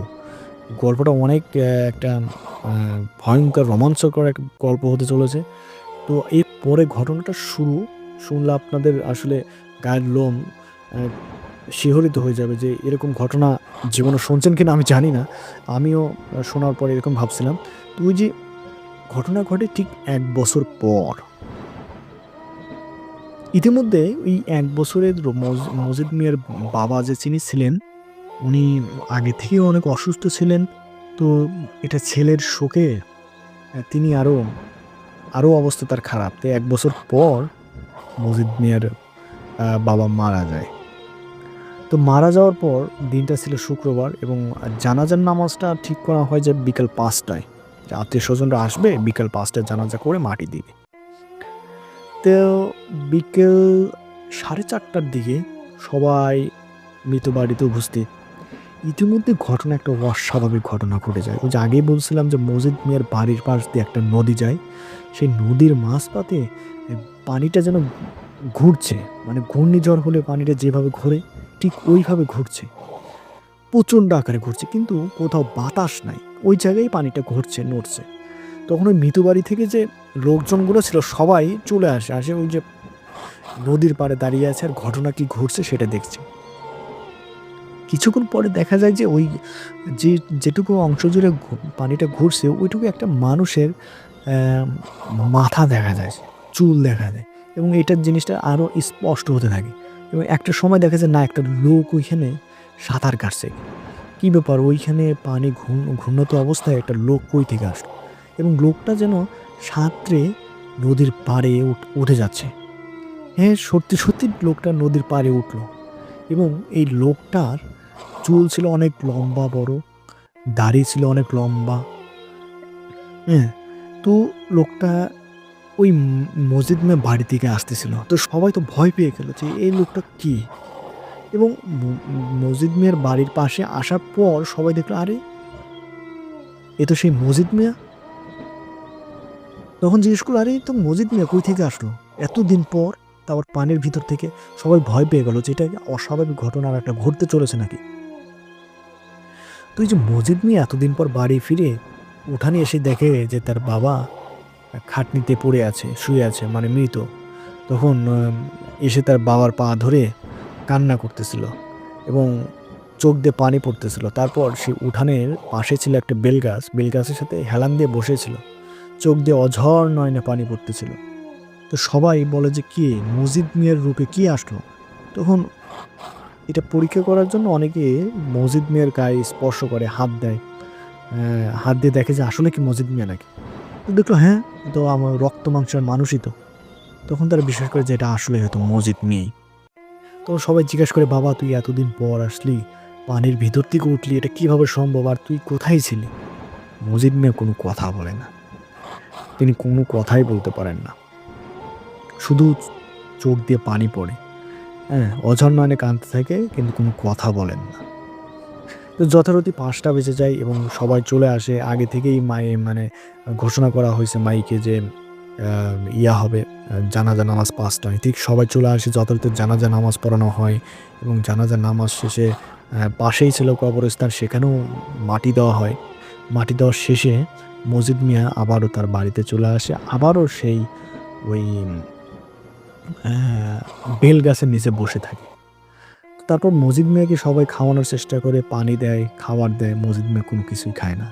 গল্পটা অনেক একটা ভয়ঙ্কর রোমাঞ্চকর এক গল্প হতে চলেছে। তো এর পরে ঘটনাটা শুনলে আপনাদের আসলে গায়ের লোম শিহরিত হয়ে যাবে, যে এরকম ঘটনা জীবনে শুনছেন কিনা আমি জানি না। আমিও শোনার পরে এরকম ভাবছিলাম। তো ওই যে ঘটনা ঘটে ঠিক 1 বছর পর। ইতিমধ্যে ওই 1 বছরের মজিদ মিয়ার বাবা যে যিনি ছিলেন, উনি আগে থেকেই অনেক অসুস্থ ছিলেন। তো এটা ছেলের শোকে তিনি আরও অবস্থা তার খারাপ। তো 1 বছর পর মজিদ মিয়ার বাবা মারা যায়। তো মারা যাওয়ার পর দিনটা ছিল শুক্রবার, এবং জানাজার নামাজটা ঠিক করা হয় যে বিকাল 5টায়, যে আত্মীয়-স্বজনরা আসবে, বিকাল 5টায় জানাজা করে মাটি দিবে। তো বিকেল 4:30টার দিকে সবাই মৃত বাড়িতে উপস্থিত। ইতিমধ্যে ঘটনা একটা অস্বাভাবিক ঘটনা ঘটে যায়। ওই যে আগেই বলছিলাম যে মজিদ মিয়ার বাড়ির পাশ দিয়ে একটা নদী যায়। সেই নদীর মাঝপথে পানিটা যেন ঘুরছে, মানে ঘূর্ণিঝড় হলে পানিটা যেভাবে ঘোরে ঠিক ওইভাবে ঘুরছে, প্রচণ্ড আকারে ঘুরছে, কিন্তু কোথাও বাতাস নাই, ওই জায়গায় পানিটা ঘুরছে, নড়ছে। তখন ওই মৃত বাড়ি থেকে যে লোকজনগুলো ছিল সবাই চলে আসে ওই যে নদীর পাড়ে দাঁড়িয়ে আছে, আর ঘটনা কি ঘটছে সেটা দেখছে। কিছুক্ষণ পরে দেখা যায় যে ওই যেটুকু অংশ জুড়ে পানিটা ঘুরছে ওইটুকু একটা মানুষের মাথা দেখা যায়, চুল দেখা যায়, এবং এটার জিনিসটা আরও স্পষ্ট হতে থাকে। এবং একটা সময় দেখা যায় না, একটা লোক ওইখানে সাঁতার কাটছে। কী ব্যাপার, ওইখানে পানি ঘূর্ণত অবস্থায় একটা লোক কই থেকে আসলো, এবং লোকটা যেন সাঁতরে নদীর পাড়ে উঠে যাচ্ছে। হ্যাঁ, সত্যি সত্যি লোকটা নদীর পাড়ে উঠল, এবং এই লোকটার চুল ছিল অনেক লম্বা বড়, দাড়ি ছিল অনেক লম্বা। হ্যাঁ, তো লোকটা ওই মসজিদ মিয়া বাড়ি থেকে আসতেছিল। তো সবাই তো ভয় পেয়ে গেল যে এই লোকটা কি, এবং মসজিদ মিয়ার বাড়ির পাশে আসার পর সবাই দেখলো, আরে এ তো সেই মসজিদ মিয়া। তখন জিজ্ঞেস করলো, আরে তো মসজিদ মিয়া কই থেকে আসলো এতদিন পর, তারপর পানির ভিতর থেকে। সবাই ভয় পেয়ে গেল যে এটা অস্বাভাবিক ঘটনা আর একটা ঘটতে চলেছে নাকি। তো এই যে মজিদ মিয়া এতদিন পর বাড়ি ফিরে উঠানে এসে দেখে যে তার বাবা খাটনিতে পড়ে আছে, শুয়ে আছে, মানে মৃত। তখন এসে তার বাবার পা ধরে কান্না করতেছিল, এবং চোখ দিয়ে পানি পড়তেছিল। তারপর সে উঠানের পাশে ছিল একটা বেলগাছ, বেলগাছের সাথে হেলান দিয়ে বসেছিল, চোখ দিয়ে অঝর নয়নে পানি পড়তেছিল। তো সবাই বলে যে কি মজিদ মিয়ার রূপে কি আসলো। তখন এটা পরীক্ষা করার জন্য অনেকে মজিদ মিয়ার গায়ে স্পর্শ করে, হাত দেয়, হাত দিয়ে দেখে যে আসলে কি মজিদ মিয়া নাকি। তো দেখলো হ্যাঁ, তো আমার রক্ত মাংসের মানুষই তো। তখন তারা বিশ্বাস করে যে এটা আসলে হয়তো মজিদ মিয়াই। তো সবাই জিজ্ঞেস করে, বাবা তুই এতদিন পর আসলি, পানির ভিতর থেকে উঠলি, এটা কিভাবে সম্ভব, আর তুই কোথায় ছিলি? মজিদ মিয়া কোনো কথা বলে না, তিনি কোনো কথাই বলতে পারেন না, শুধু চোখ দিয়ে পানি পড়ে। হ্যাঁ, অঝর নয়নে কাঁদতে থাকে কিন্তু কোনো কথা বলেন না। তো যথারীতি ৫টা বেজে যায় এবং সবাই চলে আসে। আগে থেকেই মানে ঘোষণা করা হয়েছে মাইকে যে হবে, জানাজা নামাজ ৫টায়। ঠিক সবাই চলে আসে, যথারীতি জানাজা নামাজ পড়ানো হয় এবং জানাজা নামাজ শেষে পাশেই ছিল কবরস্থান, সেখানেও মাটি দেওয়া হয়। মাটি দেওয়ার শেষে মজিদ মিয়া আবারও তার বাড়িতে চলে আসে। আবারও সেই ওই বেল গাছের নিচে বসে থাকে। তারপর মজিদ মিয়াকে সবাই খাওয়ানোর চেষ্টা করে, পানি দেয়, খাবার দেয়। মজিদ মিয়া কোনো কিছুই খায় না।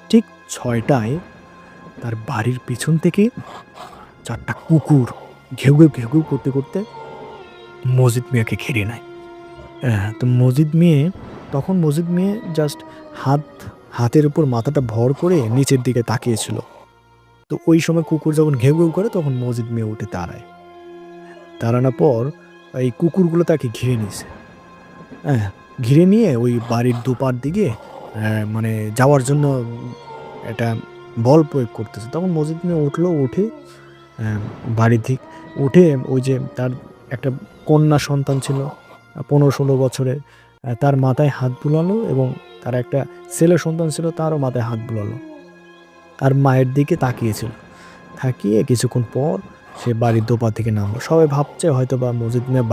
ঠিক ৬টায় তার বাড়ির পিছন থেকে ৪টা কুকুর ঘেউ, ঘেউ, ঘেউ, ঘেউ করতে, করতে মজিদ মিয়াকে ঘিরে নেয়। তো তখন মজিদ মিয়া জাস্ট হাতের উপর মাথাটা ভর করে নিচের দিকে তাকিয়েছিল। তো ওই সময় কুকুর যখন ঘেউ, ঘেউ করে তখন মজিদ মিয়া উঠে দাঁড়ায়। দাঁড়ানোর পর এই কুকুরগুলো তাকে ঘিরে নিছে। হ্যাঁ, ঘিরে নিয়ে ওই বাড়ির দুপার দিকে মানে যাওয়ার জন্য একটা বল প্রয়োগ করতেছে। তখন মজিদ মিয়া উঠে বাড়ি থেকে উঠে ওই যে তার একটা কন্যা সন্তান ছিল ১৫-১৬ বছরের, তার মাথায় হাত বুলালো এবং তার একটা ছেলে সন্তান ছিল, তারও মাথায় হাত বুলালো। আর মায়ের দিকে তাকিয়েছিল। তাকিয়ে কিছুক্ষণ পর সে বাড়ির দোপার থেকে নামলো। সবাই ভাবছে হয়তোবা মজিদ মিয়া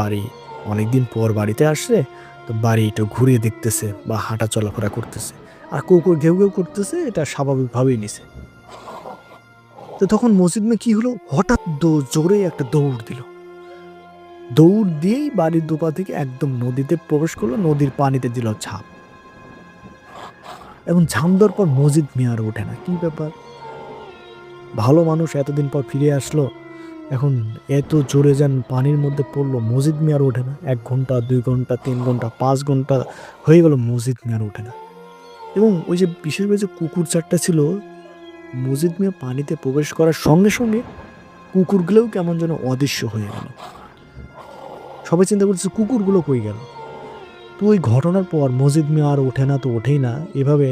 অনেকদিন পর বাড়িতে আসছে, তো বাড়ি একটু ঘুরে দেখতেছে বা হাঁটা চলাফেরা করতেছে। আর কুকুর ঘেউ, ঘেউ করতেছে, এটা স্বাভাবিকভাবেই নিছে। তো তখন মজিদ মিয়া কি হলো, হঠাৎ জোরে একটা দৌড় দিল। দৌড় দিয়েই বাড়ির দুপা থেকে একদম নদীতে প্রবেশ করলো, নদীর পানিতে দিল ঝাঁপ। এবং ঝাঁপ দেওয়ার পর মজিদ মিয়া আর ওঠে না। কি ব্যাপার, ভালো মানুষ এতদিন পর ফিরে আসলো, এখন এত জোরে যেন পানির মধ্যে পড়লো, মজিদ মিয়া আর ওঠে না। ১ ঘন্টা, ২ ঘন্টা, ৩ ঘন্টা, ৫ ঘন্টা হয়ে গেল, মজিদ মিয়া আর ওঠে না। এবং ওই যে বিশেষ করে যে কুকুর ৪টা ছিল, মজিদ মিয়া পানিতে প্রবেশ করার সঙ্গে সঙ্গে কুকুরগুলোও কেমন যেন অদৃশ্য হয়ে গেল। সবাই চিন্তা করছে কুকুরগুলো কই গেল। তো ওই ঘটনার পর মজিদ মিয়া আর ওঠে না, তো ওঠেই না। এভাবে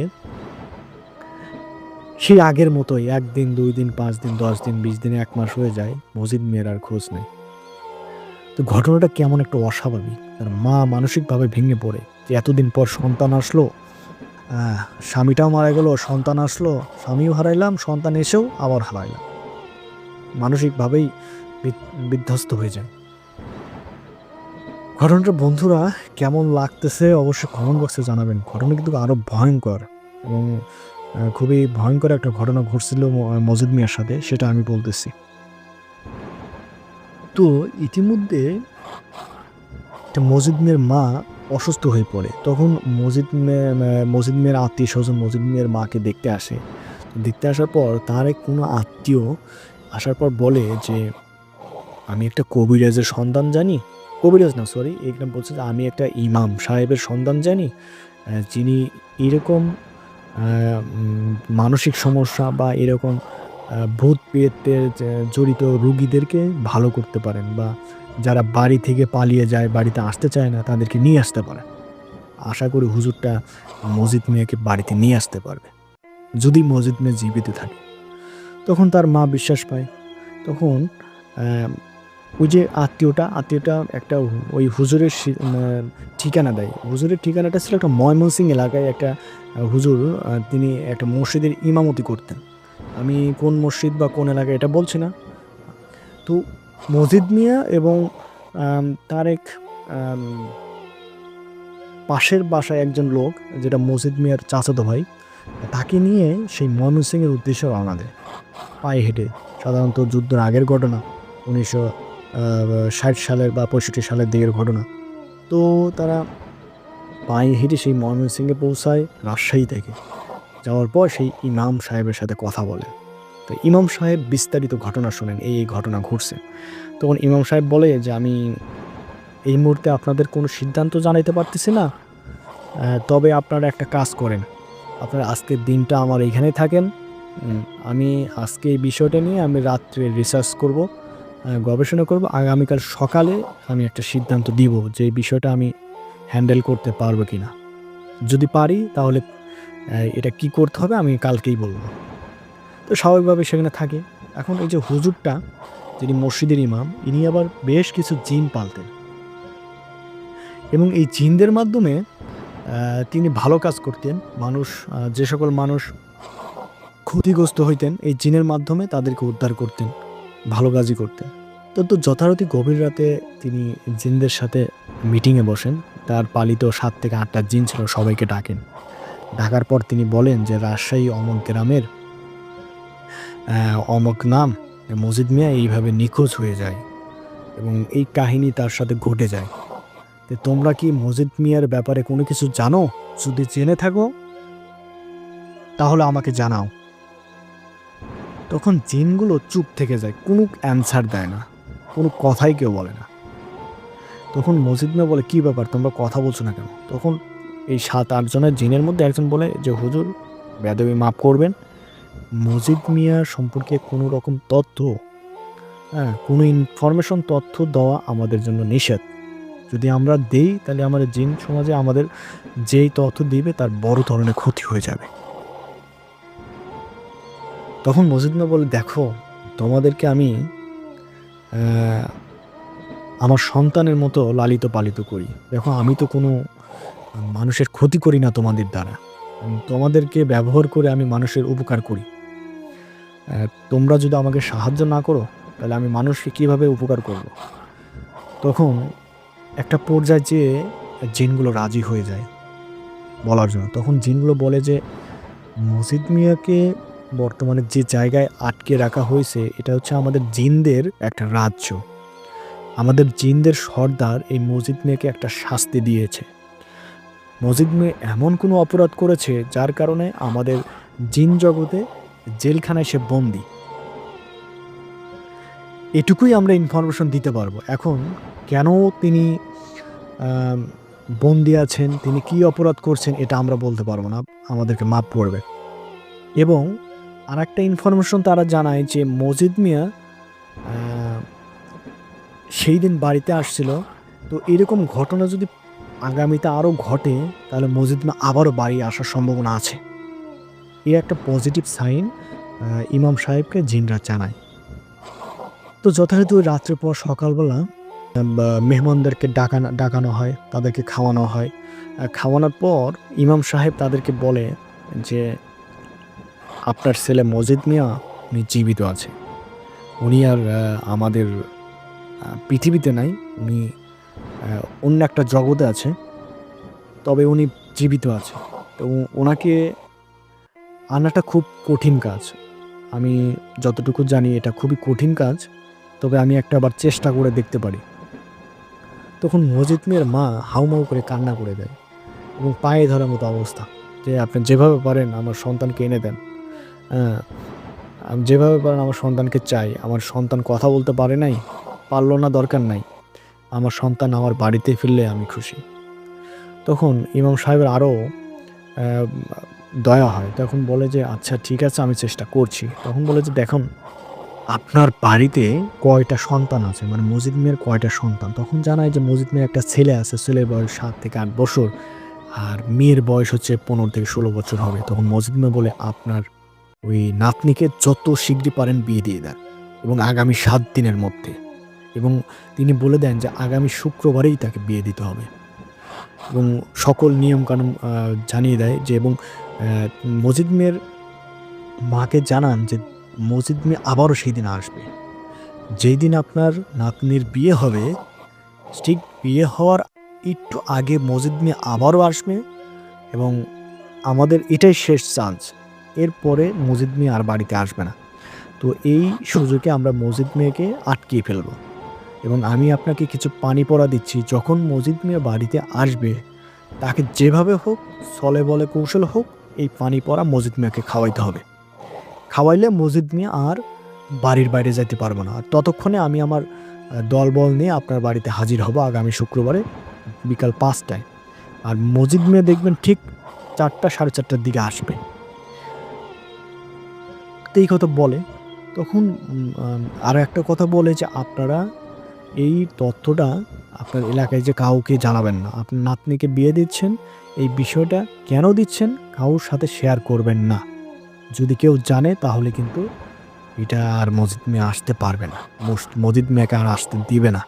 সেই আগের মতোই ১ দিন, ২ দিন, ৫ দিন, ১০ দিন, ২০ দিন, ১ মাস হয়ে যায়, মজিদ মিয়ার আর খোঁজ নেই। তো ঘটনাটা কেমন একটা অস্বাভাবিক। তার মা মানসিকভাবে ভেঙে পড়ে যে এতদিন পর সন্তান আসলো, স্বামীটাও মারা গেল, সন্তান আসলো, স্বামীও হারাইলাম, সন্তান এসেও আবার হারাইলাম। মানসিকভাবেই বিধ্বস্ত হয়ে যায়। ঘটনাটা বন্ধুরা কেমন লাগতেছে অবশ্যই কমেন্ট বক্সে জানাবেন। ঘটনা কিন্তু আরও ভয়ঙ্কর এবং খুবই ভয়ঙ্কর একটা ঘটনা ঘটছিল মজিদ মিয়ার সাথে, সেটা আমি বলতেছি। তো ইতিমধ্যে মজিদ মিয়ার মা অসুস্থ হয়ে পড়ে। তখন মজিদ মিয়ার আত্মীয়স্বজন মজিদ মিয়ার মাকে দেখতে আসে। দেখতে আসার পর তার কোনো আত্মীয় আসার পর বলে যে, আমি একটা কবিরাজের সন্তান জানি, কবিরাজ না সরি, এখানে বলছে যে আমি একটা ইমাম সাহেবের সন্তান জানি, যিনি এরকম মানসিক সমস্যা বা এরকম ভূত প্রেতের জড়িত রুগীদেরকে ভালো করতে পারেন, বা যারা বাড়ি থেকে পালিয়ে যায়, বাড়িতে আসতে চায় না, তাদেরকে নিয়ে আসতে পারে। আশা করি হুজুরটা মজিদ মিয়াকে বাড়িতে নিয়ে আসতে পারবে, যদি মজিদ মিয়া জীবিত থাকে। তখন তার মা বিশ্বাস পায়। তখন ওই যে আত্মীয়টা একটা ওই হুজুরের ঠিকানা দেয়। হুজুরের ঠিকানাটা ছিল একটা ময়মনসিংহ এলাকায় একটা হুজুর, তিনি একটা মসজিদের ইমামতি করতেন। আমি কোন মসজিদ বা কোন এলাকায় এটা বলছি না। তো মজিদ মিয়া এবং তার এক পাশের বাসায় একজন লোক, যেটা মজিদ মিয়ার চাচাতো ভাই, তাকে নিয়ে সেই ময়মনসিংহের উদ্দেশ্যে রওনা দেয় পায়ে হেঁটে। সাধারণত যুদ্ধের আগের ঘটনা, ১৯৬০ সালের বা ৬৫ সালের দিকের ঘটনা। তো তারা পায়ে হেঁটে সেই ময়মনসিংহে পৌঁছায় রাজশাহী থেকে। যাওয়ার পর সেই ইমাম সাহেবের সাথে কথা বলে। তো ইমাম সাহেব বিস্তারিত ঘটনা শোনেন, এই ঘটনা ঘটছে। তখন ইমাম সাহেব বলে যে, আমি এই মুহূর্তে আপনাদের কোনো সিদ্ধান্ত জানাইতে পারতেছি না, তবে আপনারা একটা কাজ করেন, আপনারা আজকের দিনটা আমার এইখানেই থাকেন। আমি আজকে এই বিষয়টা নিয়ে আমি রাত্রে রিসার্চ করব, গবেষণা করব। আগামীকাল সকালে আমি একটা সিদ্ধান্ত দিব যে এই বিষয়টা আমি হ্যান্ডেল করতে পারবো কিনা। যদি পারি তাহলে এটা কি করতে হবে আমি কালকেই বলব। তো স্বাভাবিকভাবে সেখানে থাকে। এখন এই যে হুজুরটা, যিনি মসজিদের ইমাম, ইনি আবার বেশ কিছু জিন পালতেন এবং এই জিনদের মাধ্যমে তিনি ভালো কাজ করতেন। মানুষ, যে সকল মানুষ ক্ষতিগ্রস্ত হইতেন, এই জিনের মাধ্যমে তাদেরকে উদ্ধার করতেন, ভালো কাজই করতেন। তো যথারীতি গভীর রাতে তিনি জিনদের সাথে মিটিংয়ে বসেন। তার পালিত ৭ থেকে ৮টা জিন ছিল, সবাইকে ডাকেন। ডাকার পর তিনি বলেন যে রাজশাহী অমুক গ্রামের অমুক নাম মজিদ মিয়া এইভাবে নিখোঁজ হয়ে যায় এবং এই কাহিনী তার সাথে ঘটে যায়। তো তোমরা কি মজিদ মিয়ার ব্যাপারে কোনো কিছু জানো? যদি জেনে থাকো তাহলে আমাকে জানাও। তখন জিনগুলো চুপ থেকে যায়, কোনো অ্যান্সার দেয় না, কোনো কথাই কেউ বলে না। তখন মজিদ মিয়া বলে, কী ব্যাপার, তোমরা কথা বলছো না কেন? তখন এই ৭-৮ জনের জিনের মধ্যে একজন বলে যে হুজুর, বেয়াদবি মাফ করবেন, মজিদ মিয়া সম্পর্কে কোনো রকম তথ্য, কোনো ইনফরমেশন, তথ্য দেওয়া আমাদের জন্য নিষেধ। যদি আমরা দেই তাহলে আমাদের জিন সমাজে আমাদের যেই তথ্য দিবে তার বড় ধরনের ক্ষতি হয়ে যাবে। তখন মজিদ মিয়া বলে, দেখো, তোমাদেরকে আমি আমার সন্তানের মতো লালিত পালিত করি। দেখো, আমি তো কোনো মানুষের ক্ষতি করি না তোমাদের দ্বারা। তোমাদেরকে ব্যবহার করে আমি মানুষের উপকার করি। তোমরা যদি আমাকে সাহায্য না করো তাহলে আমি মানুষকে কীভাবে উপকার করব? তখন একটা পর্যায়ে যেয়ে জিনগুলো রাজি হয়ে যায় বলার জন্য। তখন জিনগুলো বলে যে মজিদ মিয়াকে বর্তমানে যে জায়গায় আটকে রাখা হয়েছে এটা হচ্ছে আমাদের জিনদের একটা রাজ্য। আমাদের জিনদের সর্দার এই মজিদ মিয়াকে একটা শাস্তি দিয়েছে। মজিদ মিয়া এমন কোনো অপরাধ করেছে যার কারণে আমাদের জিন জগতে জেলখানায় সে বন্দি। এটুকুই আমরা ইনফরমেশন দিতে পারবো। এখন কেন তিনি বন্দি আছেন, তিনি কি অপরাধ করছেন, এটা আমরা বলতে পারবো না, আমাদেরকে মাপ করবে। এবং আর একটা ইনফরমেশন তারা জানায় যে মজিদ মিয়া সেই দিন বাড়িতে আসছিল। তো এরকম ঘটনা যদি আগামীতে আরও ঘটে তাহলে মজিদ মিয়া আবারও বাড়ি আসার সম্ভাবনা আছে। এই একটা পজিটিভ সাইন ইমাম সাহেবকে জিনরা জানায়। তো যথারীতি ওই রাত্রে পর সকালবেলা মেহমানদেরকে ডাকানো হয়, তাদেরকে খাওয়ানো হয়। খাওয়ানোর পর ইমাম সাহেব তাদেরকে বলে যে আপনার ছেলে মজিদ মিয়া উনি জীবিত আছে। উনি আর আমাদের পৃথিবীতে নাই, উনি অন্য একটা জগতে আছে, তবে উনি জীবিত আছে। তো ওনাকে আনাটা খুব কঠিন কাজ। আমি যতটুকু জানি এটা খুবই কঠিন কাজ, তবে আমি একটাবার চেষ্টা করে দেখতে পারি। তখন মজিদ মিয়ার মা হাউমাউ করে কান্না করে দেয় এবং পায়ে ধরার মতো অবস্থা যে আপনি যেভাবে পারেন আমার সন্তানকে এনে দেন। আমি যেভাবে পারেন আমার সন্তানকে চাই। আমার সন্তান কথা বলতে পারে নাই, পারল না, দরকার নাই। আমার সন্তান আমার বাড়িতে ফিরলে আমি খুশি। তখন ইমাম সাহেবের আরও দয়া হয়। তখন বলে যে আচ্ছা ঠিক আছে, আমি চেষ্টা করছি। তখন বলে যে দেখুন, আপনার বাড়িতে কয়টা সন্তান আছে, মানে মজিদ মিয়ার কয়টা সন্তান? তখন জানায় যে মজিদ মিয়ার একটা ছেলে আছে, ছেলের বয়স ৭ থেকে ৮ বছর, আর মেয়ের বয়স হচ্ছে ১৫ থেকে ১৬ বছর হবে। তখন মজিদ মিয়া বলে আপনার ওই নাতনিকে যত শিগগির পারেন বিয়ে দিয়ে দেন এবং আগামী ৭ দিনের মধ্যে। এবং তিনি বলে দেন যে আগামী শুক্রবারেই তাকে বিয়ে দিতে হবে এবং সকল নিয়মকানুন জানিয়ে দেয় যে, এবং মজিদ মিয়ার মাকে জানান যে মজিদ মিয়া আবারও সেই দিন আসবে। যেই দিন আপনার নাতনির বিয়ে হবে, ঠিক বিয়ে হওয়ার একটু আগে মজিদ মিয়া আবারও আসবে এবং আমাদের এটাই শেষ চান্স। এরপরে মজিদ মিয়া আর বাড়িতে আসবে না। তো এই সুযোগে আমরা মজিদ মিয়াকে আটকিয়ে ফেলব এবং আমি আপনাকে কিছু পানি পড়া দিচ্ছি। যখন মজিদ মিয়া বাড়িতে আসবে তাকে যেভাবে হোক, ছলে বলে কৌশল হোক, এই পানি পড়া মজিদ মিয়াকে খাওয়াইতে হবে। খাওয়াইলে মজিদ মিয়া আর বাড়ির বাইরে যাইতে পারবো না। আর ততক্ষণে আমি আমার দলবল নিয়ে আপনার বাড়িতে হাজির হব আগামী শুক্রবারে বিকাল ৫টায়। আর মজিদ মিয়া দেখবেন ঠিক ৪টা, ৪:৩০টার দিকে আসবে। তো এই কথা বলে। তখন আরও একটা কথা বলে যে আপনারা এই তথ্যটা আপনার এলাকায় যে কাউকে জানাবেন না। আপনার নাতনিকে বিয়ে দিচ্ছেন, এই বিষয়টা কেন দিচ্ছেন কারোর সাথে শেয়ার করবেন না। যদি কেউ জানে তাহলে কিন্তু এটা আর মজিদ মিয়া আসতে পারবে না। মজিদ মিয়াকে আর আসতে দিবে না।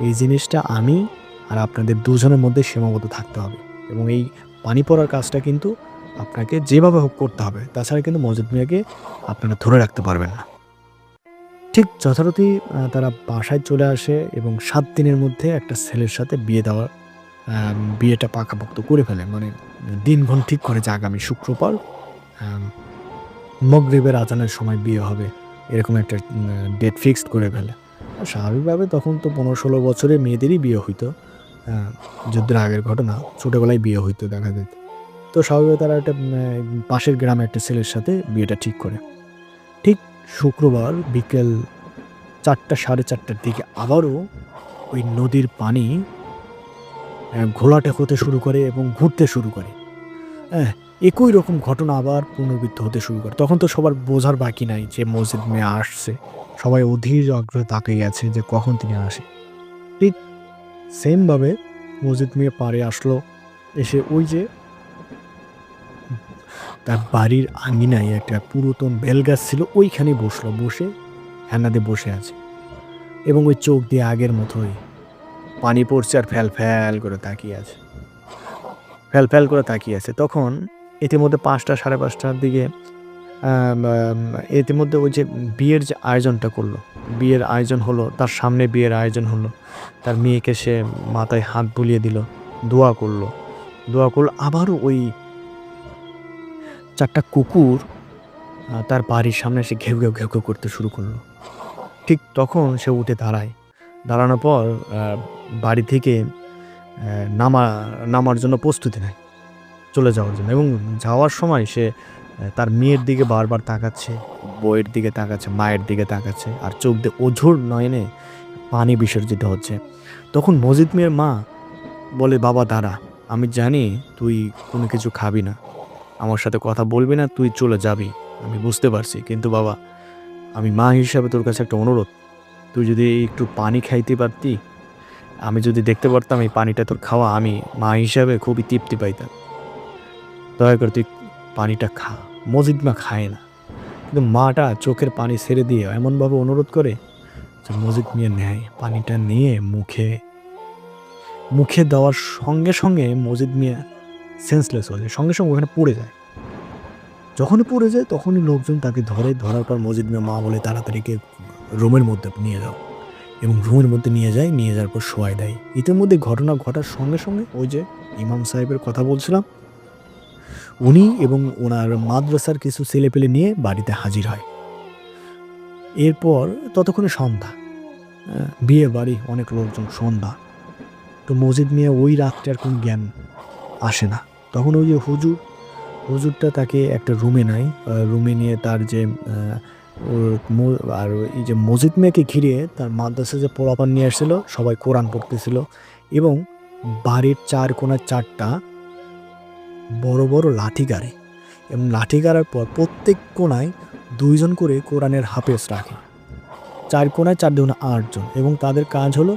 এই জিনিসটা আমি আর আপনাদের দুজনের মধ্যে সীমাবদ্ধ থাকতে হবে এবং এই পানি পড়ার কাজটা কিন্তু আপনাকে যেভাবে হোক করতে হবে। তাছাড়া কিন্তু মজিদ মিয়াকে আপনারা ধরে রাখতে পারবেন না। ঠিক যথারীতি তারা বাসায় চলে আসে এবং ৭ দিনের মধ্যে একটা ছেলের সাথে বিয়েটা পাকাপোক্ত করে ফেলে। মানে দিনক্ষণ ঠিক করে যে আগামী শুক্রবার আম মাগরিবের আজানের সময় বিয়ে হবে। এরকম একটা ডেট ফিক্সড করে ফেলে। স্বাভাবিকভাবে তখন তো ১৫-১৬ বছরের মেয়েদেরই বিয়ে হইতো। আ যুদ্ধের আগের ঘটনা। ছোটবেলায় বিয়ে হইতো দেখা যেত। তো স্বাভাবিকভাবে তারা একটা পাশের গ্রামে একটা ছেলের সাথে বিয়েটা ঠিক করে। ঠিক শুক্রবার বিকেল ৪টা ৪:৩০টার দিকে আবারও ওই নদীর পানি ঘোলাটে হতে শুরু করে এবং ঘুরতে শুরু করে। হ্যাঁ? একই রকম ঘটনা আবার পুনরাবৃত্ত হতে শুরু করে। তখন তো সবার বোঝার বাকি নাই যে মসজিদ মিয়া আসছে। সবাই অধীর আগ্রহে তাকিয়ে আছে যে কখন তিনি আসে। ঠিক সেম ভাবে মসজিদ মিয়া পাড়ে আসলো। এসে ওই যে তার বাড়ির আঙিনায় একটা পুরাতন বেলগাছ ছিল ওইখানে বসলো। বসে হেনা দিয়ে বসে আছে এবং ওই চোখ দিয়ে আগের মতোই পানি পড়ছে আর ফ্যাল, ফ্যাল করে তাকিয়ে আছে। ফ্যাল, ফ্যাল করে তাকিয়ে আছে। তখন ইতিমধ্যে ৫টা ৫:৩০টার দিকে আম আম ইতিমধ্যে ওই যে বিয়ের যে আয়োজনটা করলো, বিয়ের আয়োজন হলো, তার সামনে বিয়ের আয়োজন হলো। তার মেয়েকে সে মাথায় হাত বুলিয়ে দিল, দোয়া করলো। দোয়া করলো আবারও ওই ৪ টা কুকুর তার বাড়ির সামনে এসে ঘেউ, ঘেউ, ঘেউ, ঘেউ করতে শুরু করলো। ঠিক তখন সে উঠে দাঁড়ায়। দাঁড়ানোর পর বাড়ি থেকে নামা নামার জন্য প্রস্তুতি নেয় চলে যাওয়ার জন্য এবং যাওয়ার সময় সে তার মেয়ের দিকে বারবার তাকাচ্ছে, বউয়ের দিকে তাকাচ্ছে, মায়ের দিকে তাকাচ্ছে আর চোখ দিয়ে অঝোর নয়নে পানি বিসর্জিত হচ্ছে। তখন মজিদ মিয়ার মা বলে, "বাবা দাঁড়া, আমি জানি তুই কোনো কিছু খাবি না, আমার সাথে কথা বলবি না, তুই চলে যাবি। আমি বুঝতে পারছি। কিন্তু বাবা আমি মা হিসাবে তোর কাছে একটা অনুরোধ, তুই যদি একটু পানি খাইতে পারতি, আমি যদি দেখতে পারতাম এই পানিটা তোর খাওয়া, আমি মা হিসাবে খুবই তৃপ্তি পাইতাম। দয়া করে তুই পানিটা খা।" মজিদ মিয়া খায় না। কিন্তু মাটা চোখের পানি ছেড়ে দিয়ে এমনভাবে অনুরোধ করে যে মজিদ মিয়া নেয়। পানিটা নিয়ে মুখে দেওয়ার সঙ্গে, সঙ্গে মজিদ মিয়া সেন্সলেস হয়ে যায়। সঙ্গে, সঙ্গে ওখানে পড়ে যায়। যখনই পড়ে যায় তখনই লোকজন তাকে ধরে। ধরার পর মজিদ মিয়ার মা বলে, "তাড়াতাড়ি রুমের মধ্যে নিয়ে যাও।" এবং রুমের মধ্যে নিয়ে যায়। নিয়ে যাওয়ার পর শোয়ায় দেয়। ইতিমধ্যে ঘটনা ঘটার সঙ্গে, সঙ্গে ওই যে ইমাম সাহেবের কথা বলছিলাম, উনি এবং ওনার মাদ্রাসার কিছু ছেলেপেলে নিয়ে বাড়িতে হাজির হয়। এরপর ততক্ষণে সন্ধ্যা। বিয়ে বাড়ি, অনেক লোকজন, সন্ধ্যা। তো মজিদ মিয়া ওই রাত্রে আর কোনো জ্ঞান আসে না। তখন ওই যে হুজুরটা তাকে একটা রুমে নেয়। রুমে নিয়ে তার যে আর এই যে মজিদ মিয়াকে ঘিরে তার মাদ্রাসায় যে পোলাপান নিয়ে আসছিল সবাই কোরআন পড়তেছিল এবং বাড়ির ৪ কোণায় ৪টা বড়, বড় লাঠি গাড়ে এবং লাঠি গাড়ার পর প্রত্যেক কোণায় ২ জন করে কোরআনের হাফেজ রাখে। ৪ কোণায় ৪ দুগুণে ৮ জন এবং তাদের কাজ হলো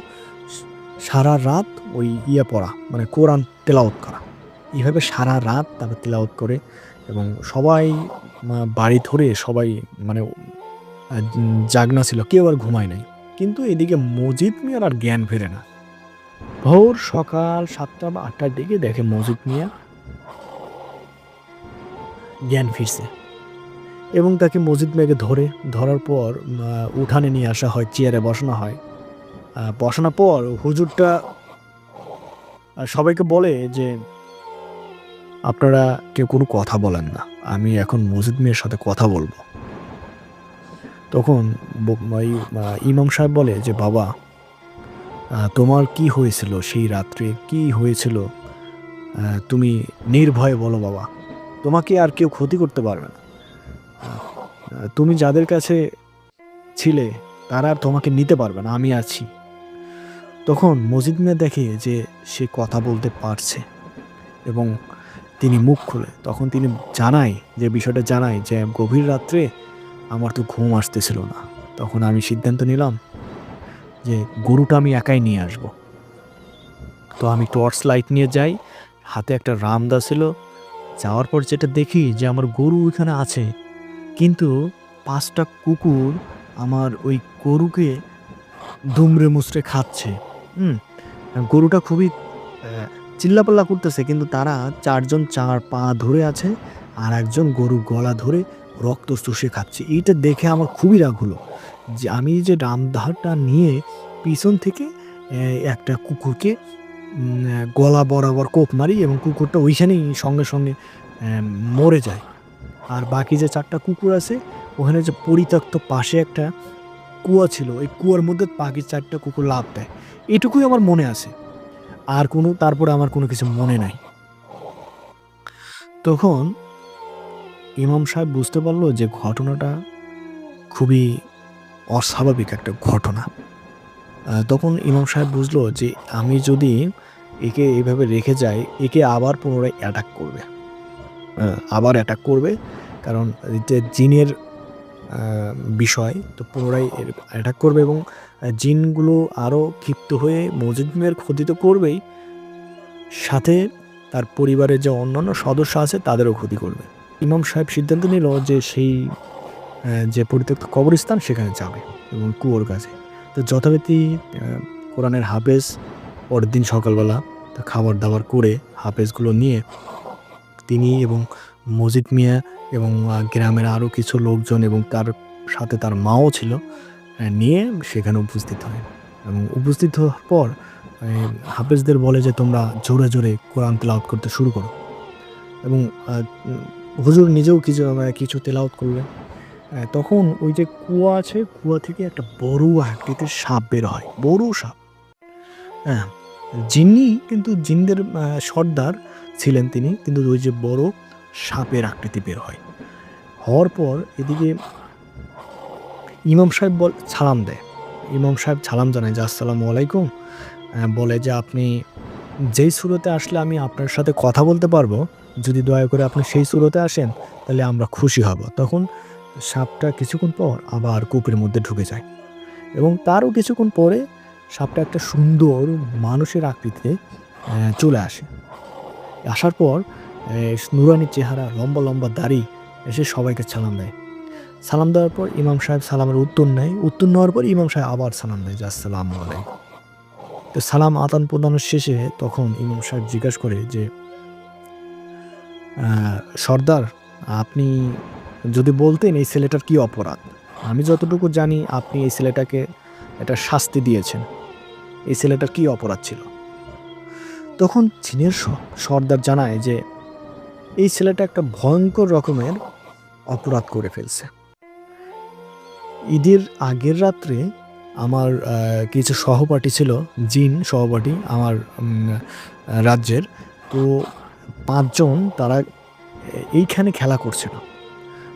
সারা রাত ওই পড়া, মানে কোরআন তেলাওয়াত করা। এইভাবে সারা রাত তারা তেলাওয়াত করে এবং সবাই বাড়ি ধরে সবাই মানে জাগনা ছিল। কেউ আর ঘুমায় নাই। কিন্তু এদিকে মজিদ মিয়ার আর জ্ঞান ফেরে না। ভোর সকাল ৭টা বা ৮টার দিকে দেখে মজিদ মিয়া জ্ঞান ফিরছে এবং তাকে মজিদ মিয়াকে ধরার পর উঠানে নিয়ে আসা হয়, চেয়ারে বসানো হয়। বসানোর পর হুজুরটা সবাইকে বলে যে, "আপনারা কেউ কোনো কথা বলেন না। আমি এখন মজিদ মিয়ার সাথে কথা বলবো।" তখন ইমাম সাহেব বলে যে, "বাবা তোমার কি হয়েছিল সেই রাত্রে? কি হয়েছিল? তুমি নির্ভয়ে বলো বাবা। তোমাকে আর কেউ ক্ষতি করতে পারবে না। আ তুমি যাদের কাছে ছিলে তারা আর তোমাকে নিতে পারবে না। আমি আছি।" তখন মজিদ মিয়া দেখে যে সে কথা বলতে পারছে এবং তিনি মুখ খোলে। তখন তিনি বিষয়টা জানায় যে গভীর রাত্রে আমার তো ঘুম আসতেছিল না। তখন আমি সিদ্ধান্ত নিলাম যে গরুটা আমি একাই নিয়ে আসব। তো আমি টর্চ লাইট নিয়ে যাই, হাতে একটা রামদা ছিল। যাওয়ার পর যেটা দেখি যে আমার গরু ওইখানে আছে, কিন্তু ৫টা কুকুর আমার ওই গরুকে দুমড়ে মুচড়ে খাচ্ছে। হুম? গরুটা খুবই চিল্লাপাল্লা করতেছে, কিন্তু তারা ৪ জন ৪ পা ধরে আছে, আর একজন গরুর গলা ধরে রক্ত চুষে খাচ্ছে। এইটা দেখে আমার খুবই রাগ হলো যে আমি যে রামদাটা নিয়ে পিছন থেকে একটা কুকুরকে গলা বরাবর কোপ মারি এবং কুকুরটা ওইখানেই সঙ্গে, সঙ্গে মরে যায়। আর বাকি যে ৪ টা কুকুর আছে, ওখানে যে পরিত্যক্ত পাশে একটা কুয়া ছিল, ওই কুয়ার মধ্যে বাকি ৪ টা কুকুর লাফ দেয়। এটুকুই আমার মনে আছে। আর তারপরে আমার কোনো কিছু মনে নাই। তখন ইমাম সাহেব বুঝতে পারল যে ঘটনাটা খুবই অস্বাভাবিক একটা ঘটনা। তখন ইমাম সাহেব বুঝলো যে আমি যদি একে এভাবে রেখে যাই, একে আবার পুনরায় অ্যাটাক করবে। আবার অ্যাটাক করবে, কারণ এটা জিনের বিষয়। তো পুনরায় অ্যাটাক করবে এবং জিনগুলো আরও ক্ষিপ্ত হয়ে মজিদমের ক্ষতি তো করবেই, সাথে তার পরিবারের যে অন্যান্য সদস্য আছে তাদেরও ক্ষতি করবে। ইমাম সাহেব সিদ্ধান্ত নিল যে সেই যে পরিত্যক্ত কবরস্থান সেখানে যাবে এবং কুয়োর কাছে। তো যথারীতি কোরআনের হাফেজ পরের দিন সকালবেলা খাবার দাবার করে হাফেজগুলো নিয়ে তিনি এবং মজিদ মিয়া এবং গ্রামের আরও কিছু লোকজন এবং তার সাথে তার মাও ছিল, নিয়ে সেখানে উপস্থিত হয়। এবং উপস্থিত হওয়ার পর হাফেজদের বলে যে তোমরা জোরে জোরে কোরআন তেলাওয়াত করতে শুরু করো। এবং হুজুর নিজেও কিছু তেলাওয়াত করলেন। তখন ওই যে কুয়া আছে, কুয়া থেকে একটা বড় আকৃতির সাপ বের হয়, বড় সাপ। হ্যাঁ, জিন্নি কিন্তু জিনদের সর্দার ছিলেন তিনি, কিন্তু ওই যে বড় সাপের আকৃতি বের হয়। হওয়ার পর এদিকে ইমাম সাহেব সালাম দেয়। ইমাম সাহেব সালাম জানায় যে আসসালামু আলাইকুম। বলে যে আপনি যেই সুরতে আসলে আমি আপনার সাথে কথা বলতে পারবো, যদি দয়া করে আপনি সেই সুরতে আসেন তাহলে আমরা খুশি হব। তখন সাপটা কিছুক্ষণ পর আবার কূপের মধ্যে ঢুকে যায় এবং তারও কিছুক্ষণ পরে সাপটা একটা সুন্দর মানুষের আকৃতিতে চলে আসে। আসার পর নুরানি চেহারা, লম্বা লম্বা দাড়ি, এসে সবাইকে সালাম দেয়। সালাম দেওয়ার পর ইমাম সাহেব সালামের উত্তর নেয়। উত্তর নেওয়ার পর ইমাম সাহেব আবার সালাম দেয় যে আসসালামু আলাইকুম। তো সালাম আদান প্রদানের শেষে তখন ইমাম সাহেব জিজ্ঞাসা করে যে সর্দার, আপনি যদি বলতেন এই ছেলেটার কি অপরাধ? আমি যতটুকু জানি আপনি এই ছেলেটাকে একটা শাস্তি দিয়েছেন। এই ছেলেটার কি অপরাধ ছিল? তখন চীনের সর্দার জানায় যে এই ছেলেটা একটা ভয়ঙ্কর রকমের অপরাধ করে ফেলছে। ঈদের আগের রাত্রে আমার কিছু সহপাঠী ছিল, জিন সহপাঠী আমার রাজ্যের। তো ৫ জন তারা এইখানে খেলা করছিল।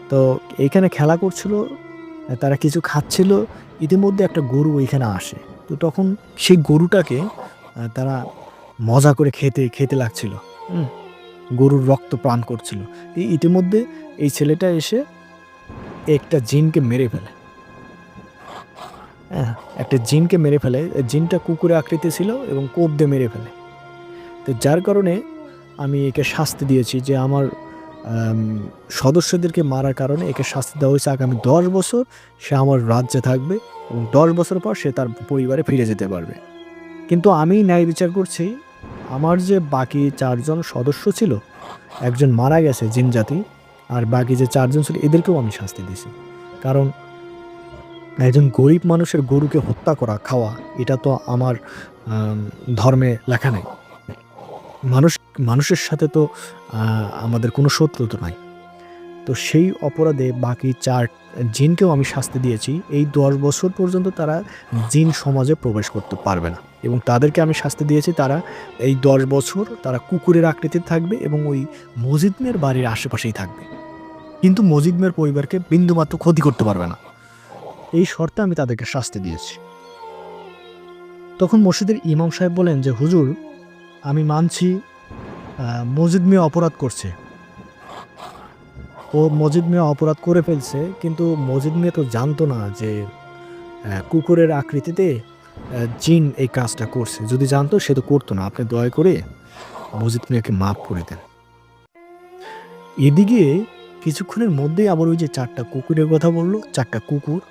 তো এইখানে খেলা করছিল, তারা কিছু খাচ্ছিল। ইতিমধ্যে একটা গরু এইখানে আসে। তো তখন সেই গরুটাকে তারা মজা করে খেতে লাগছিল। গরুর রক্ত পান করছিল। ইতিমধ্যে এই ছেলেটা এসে একটা জিনকে মেরে ফেলে। হ্যাঁ, একটা জিনকে মেরে ফেলে। জিনটা কুকুরের আকৃতি ছিল এবং কোপ দিয়ে মেরে ফেলে। তো যার কারণে আমি একে শাস্তি দিয়েছি যে আমার সদস্যদেরকে মারার কারণে একে শাস্তি দেওয়া হয়েছে। আগামী ১০ বছর সে আমার রাজ্যে থাকবে এবং ১০ বছর পর সে তার পরিবারে ফিরে যেতে পারবে। কিন্তু আমি ন্যায় বিচার করছি, আমার যে বাকি ৪ জন সদস্য ছিল, একজন মারা গেছে জিন জাতি, আর বাকি যে ৪ জন ছিল এদেরকেও আমি শাস্তি দিয়েছি। কারণ একজন গরিব মানুষের গরুকে হত্যা করা, খাওয়া, এটা তো আমার ধর্মে লেখা নেই। মানুষের সাথে তো আমাদের কোনো শত্রুতা নাই। তো সেই অপরাধে বাকি ৪ জিনকেও আমি শাস্তি দিয়েছি। এই ১০ বছর পর্যন্ত তারা জিন সমাজে প্রবেশ করতে পারবে না এবং তাদেরকে আমি শাস্তি দিয়েছি তারা এই ১০ বছর তারা কুকুরের আকৃতিতে থাকবে এবং ওই মজিদ মিয়ার বাড়ির আশেপাশেই থাকবে। কিন্তু মজিদ মিয়ার পরিবারকে বিন্দুমাত্র ক্ষতি করতে পারবে না। এই শর্তে আমি তাদেরকে শাস্তি দিয়েছি। তখন মসজিদের ইমাম সাহেব বলেন যে হুজুর, আমি মানছি মজিদ মিয়া অপরাধ করছে, মজিদ মিয়া অপরাধ করে ফেলছে, কিন্তু মজিদ মিয়া তো জানতো না যে কুকুরের আকৃতিতে জিন এই কাজটা করছে। যদি জানতো সে তো করতো না। আপনি দয়া করে মজিদ মিয়াকে মাফ করে দেন। এদিকে কিছুক্ষণের মধ্যেই আবার ওই যে ৪ টা কুকুরের কথা বলল, ৪ টা কুকুর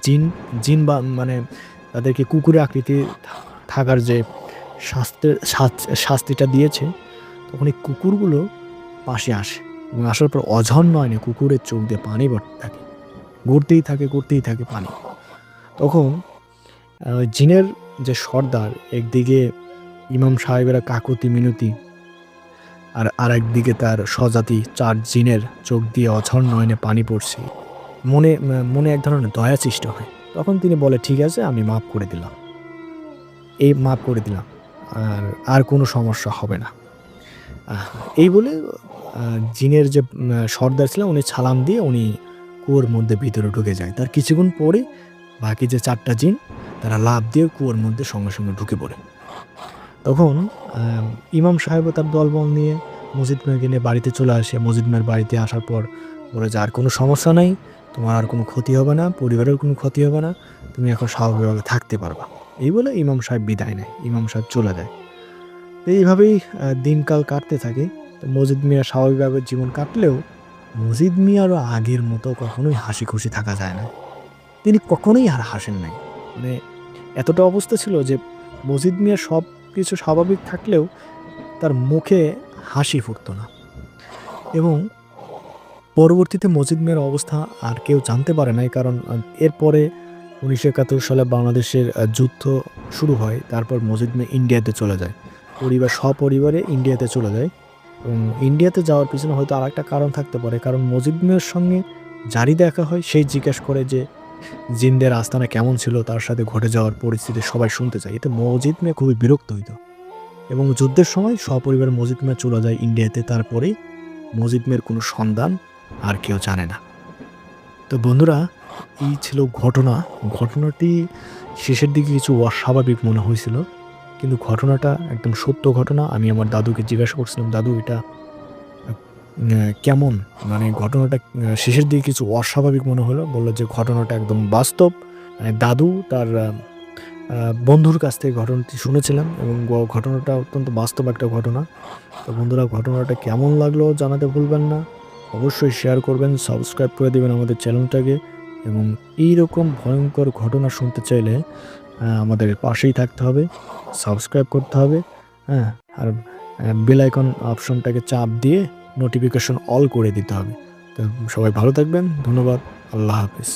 জিন জিন বা মানে তাদেরকে কুকুরের আকৃতি থাকার যে শাস্তিটা দিয়েছে, তখন এই কুকুরগুলো পাশে আসে এবং আসার পর অঝর নয়নে কুকুরের চোখ দিয়ে পানি পড়তে থাকে। গড়তেই থাকে পানি। তখন জিনের যে সর্দার, একদিকে ইমাম সাহেবেরা কাকুতি মিনতি আর আরেকদিকে তার স্বজাতি ৪ জিনের চোখ দিয়ে অঝর নয়নে পানি পড়ছে। মনে এক ধরনের দয়া সৃষ্টি হয়। তখন তিনি বলে, ঠিক আছে, আমি মাফ করে দিলাম। মাফ করে দিলাম। আর কোনো সমস্যা হবে না। আহ এই বলে জিনের যে সর্দার ছিলেন উনি সালাম দিয়ে উনি কুয়োর মধ্যে ভিতরে ঢুকে যায়। তার কিছুক্ষণ পরে বাকি যে ৪ টা জিন তারা লাফ দিয়ে কুয়োর মধ্যে সঙ্গে সঙ্গে ঢুকে পড়ে। তখন ইমাম সাহেবও তার দলবল নিয়ে মজিদ মিয়াকে নিয়ে বাড়িতে চলে আসে। মজিদ মিয়ার বাড়িতে আসার পর বলে যে, আর কোনো সমস্যা নাই, তোমার আর কোনো ক্ষতি হবে না, পরিবারের কোনো ক্ষতি হবে না, তুমি এখন স্বাভাবিকভাবে থাকতে পারবা। এই বলে ইমাম সাহেব বিদায় নেয়। ইমাম সাহেব চলে যায়। তো এইভাবেই দিনকাল কাটতে থাকে। তো মজিদ মিয়া স্বাভাবিকভাবে জীবন কাটলেও মজিদ মিয়ারও আগের মতো কখনোই হাসি খুশি থাকা যায় না। তিনি কখনোই আর হাসেন নাই। মানে এতটা অবস্থা ছিল যে মজিদ মিয়া সব কিছু স্বাভাবিক থাকলেও তার মুখে হাসি ফুটতো না। এবং পরবর্তীতে মজিদ মিয়ার অবস্থা আর কেউ জানতে পারে নাই, কারণ এরপরে ১৯৭১ সালে বাংলাদেশের যুদ্ধ শুরু হয়। তারপর মজিদ মিয়া ইন্ডিয়াতে চলে যায়। সপরিবারে ইন্ডিয়াতে চলে যায় এবং ইন্ডিয়াতে যাওয়ার পিছনে হয়তো আরেকটা কারণ থাকতে পারে। কারণ মজিদ মিয়ার সঙ্গে যারই দেখা হয় সেই জিজ্ঞেস করে যে জিনদের আস্তানা কেমন ছিল, তার সাথে ঘটে যাওয়ার পরিস্থিতি সবাই শুনতে চায়। এতে মজিদ মিয়া খুবই বিরক্ত হইত এবং যুদ্ধের সময় সপরিবারে মজিদ মিয়া চলে যায় ইন্ডিয়াতে। তারপরে মজিদ মিয়ার কোনো সন্ধান আর কেউ জানে না। তো বন্ধুরা, এই ছিল ঘটনা। ঘটনাটি শেষের দিকে কিছু অস্বাভাবিক মনে হয়েছিল, কিন্তু ঘটনাটা একদম সত্য ঘটনা। আমি আমার দাদুকে জিজ্ঞাসা করছিলাম, দাদু এটা কেমন, মানে ঘটনাটা শেষের দিকে কিছু অস্বাভাবিক মনে হলো। বললো যে ঘটনাটা একদম বাস্তব। দাদু তার বন্ধুর কাছ থেকে ঘটনাটি শুনেছিলাম এবং ঘটনাটা অত্যন্ত বাস্তব একটা ঘটনা। তো বন্ধুরা, ঘটনাটা কেমন লাগলো জানাতে ভুলবেন না। অবশ্যই শেয়ার করবেন, সাবস্ক্রাইব করে দেবেন আমাদের চ্যানেলটাকে এবং এইরকম ভয়ঙ্কর ঘটনা শুনতে চাইলে আমাদের পাশেই থাকতে হবে, সাবস্ক্রাইব করতে হবে, হ্যাঁ, আর বেল আইকন অপশনটাকে চাপ দিয়ে নোটিফিকেশন অল করে দিতে হবে। তো সবাই ভালো থাকবেন। ধন্যবাদ। আল্লাহ হাফেজ।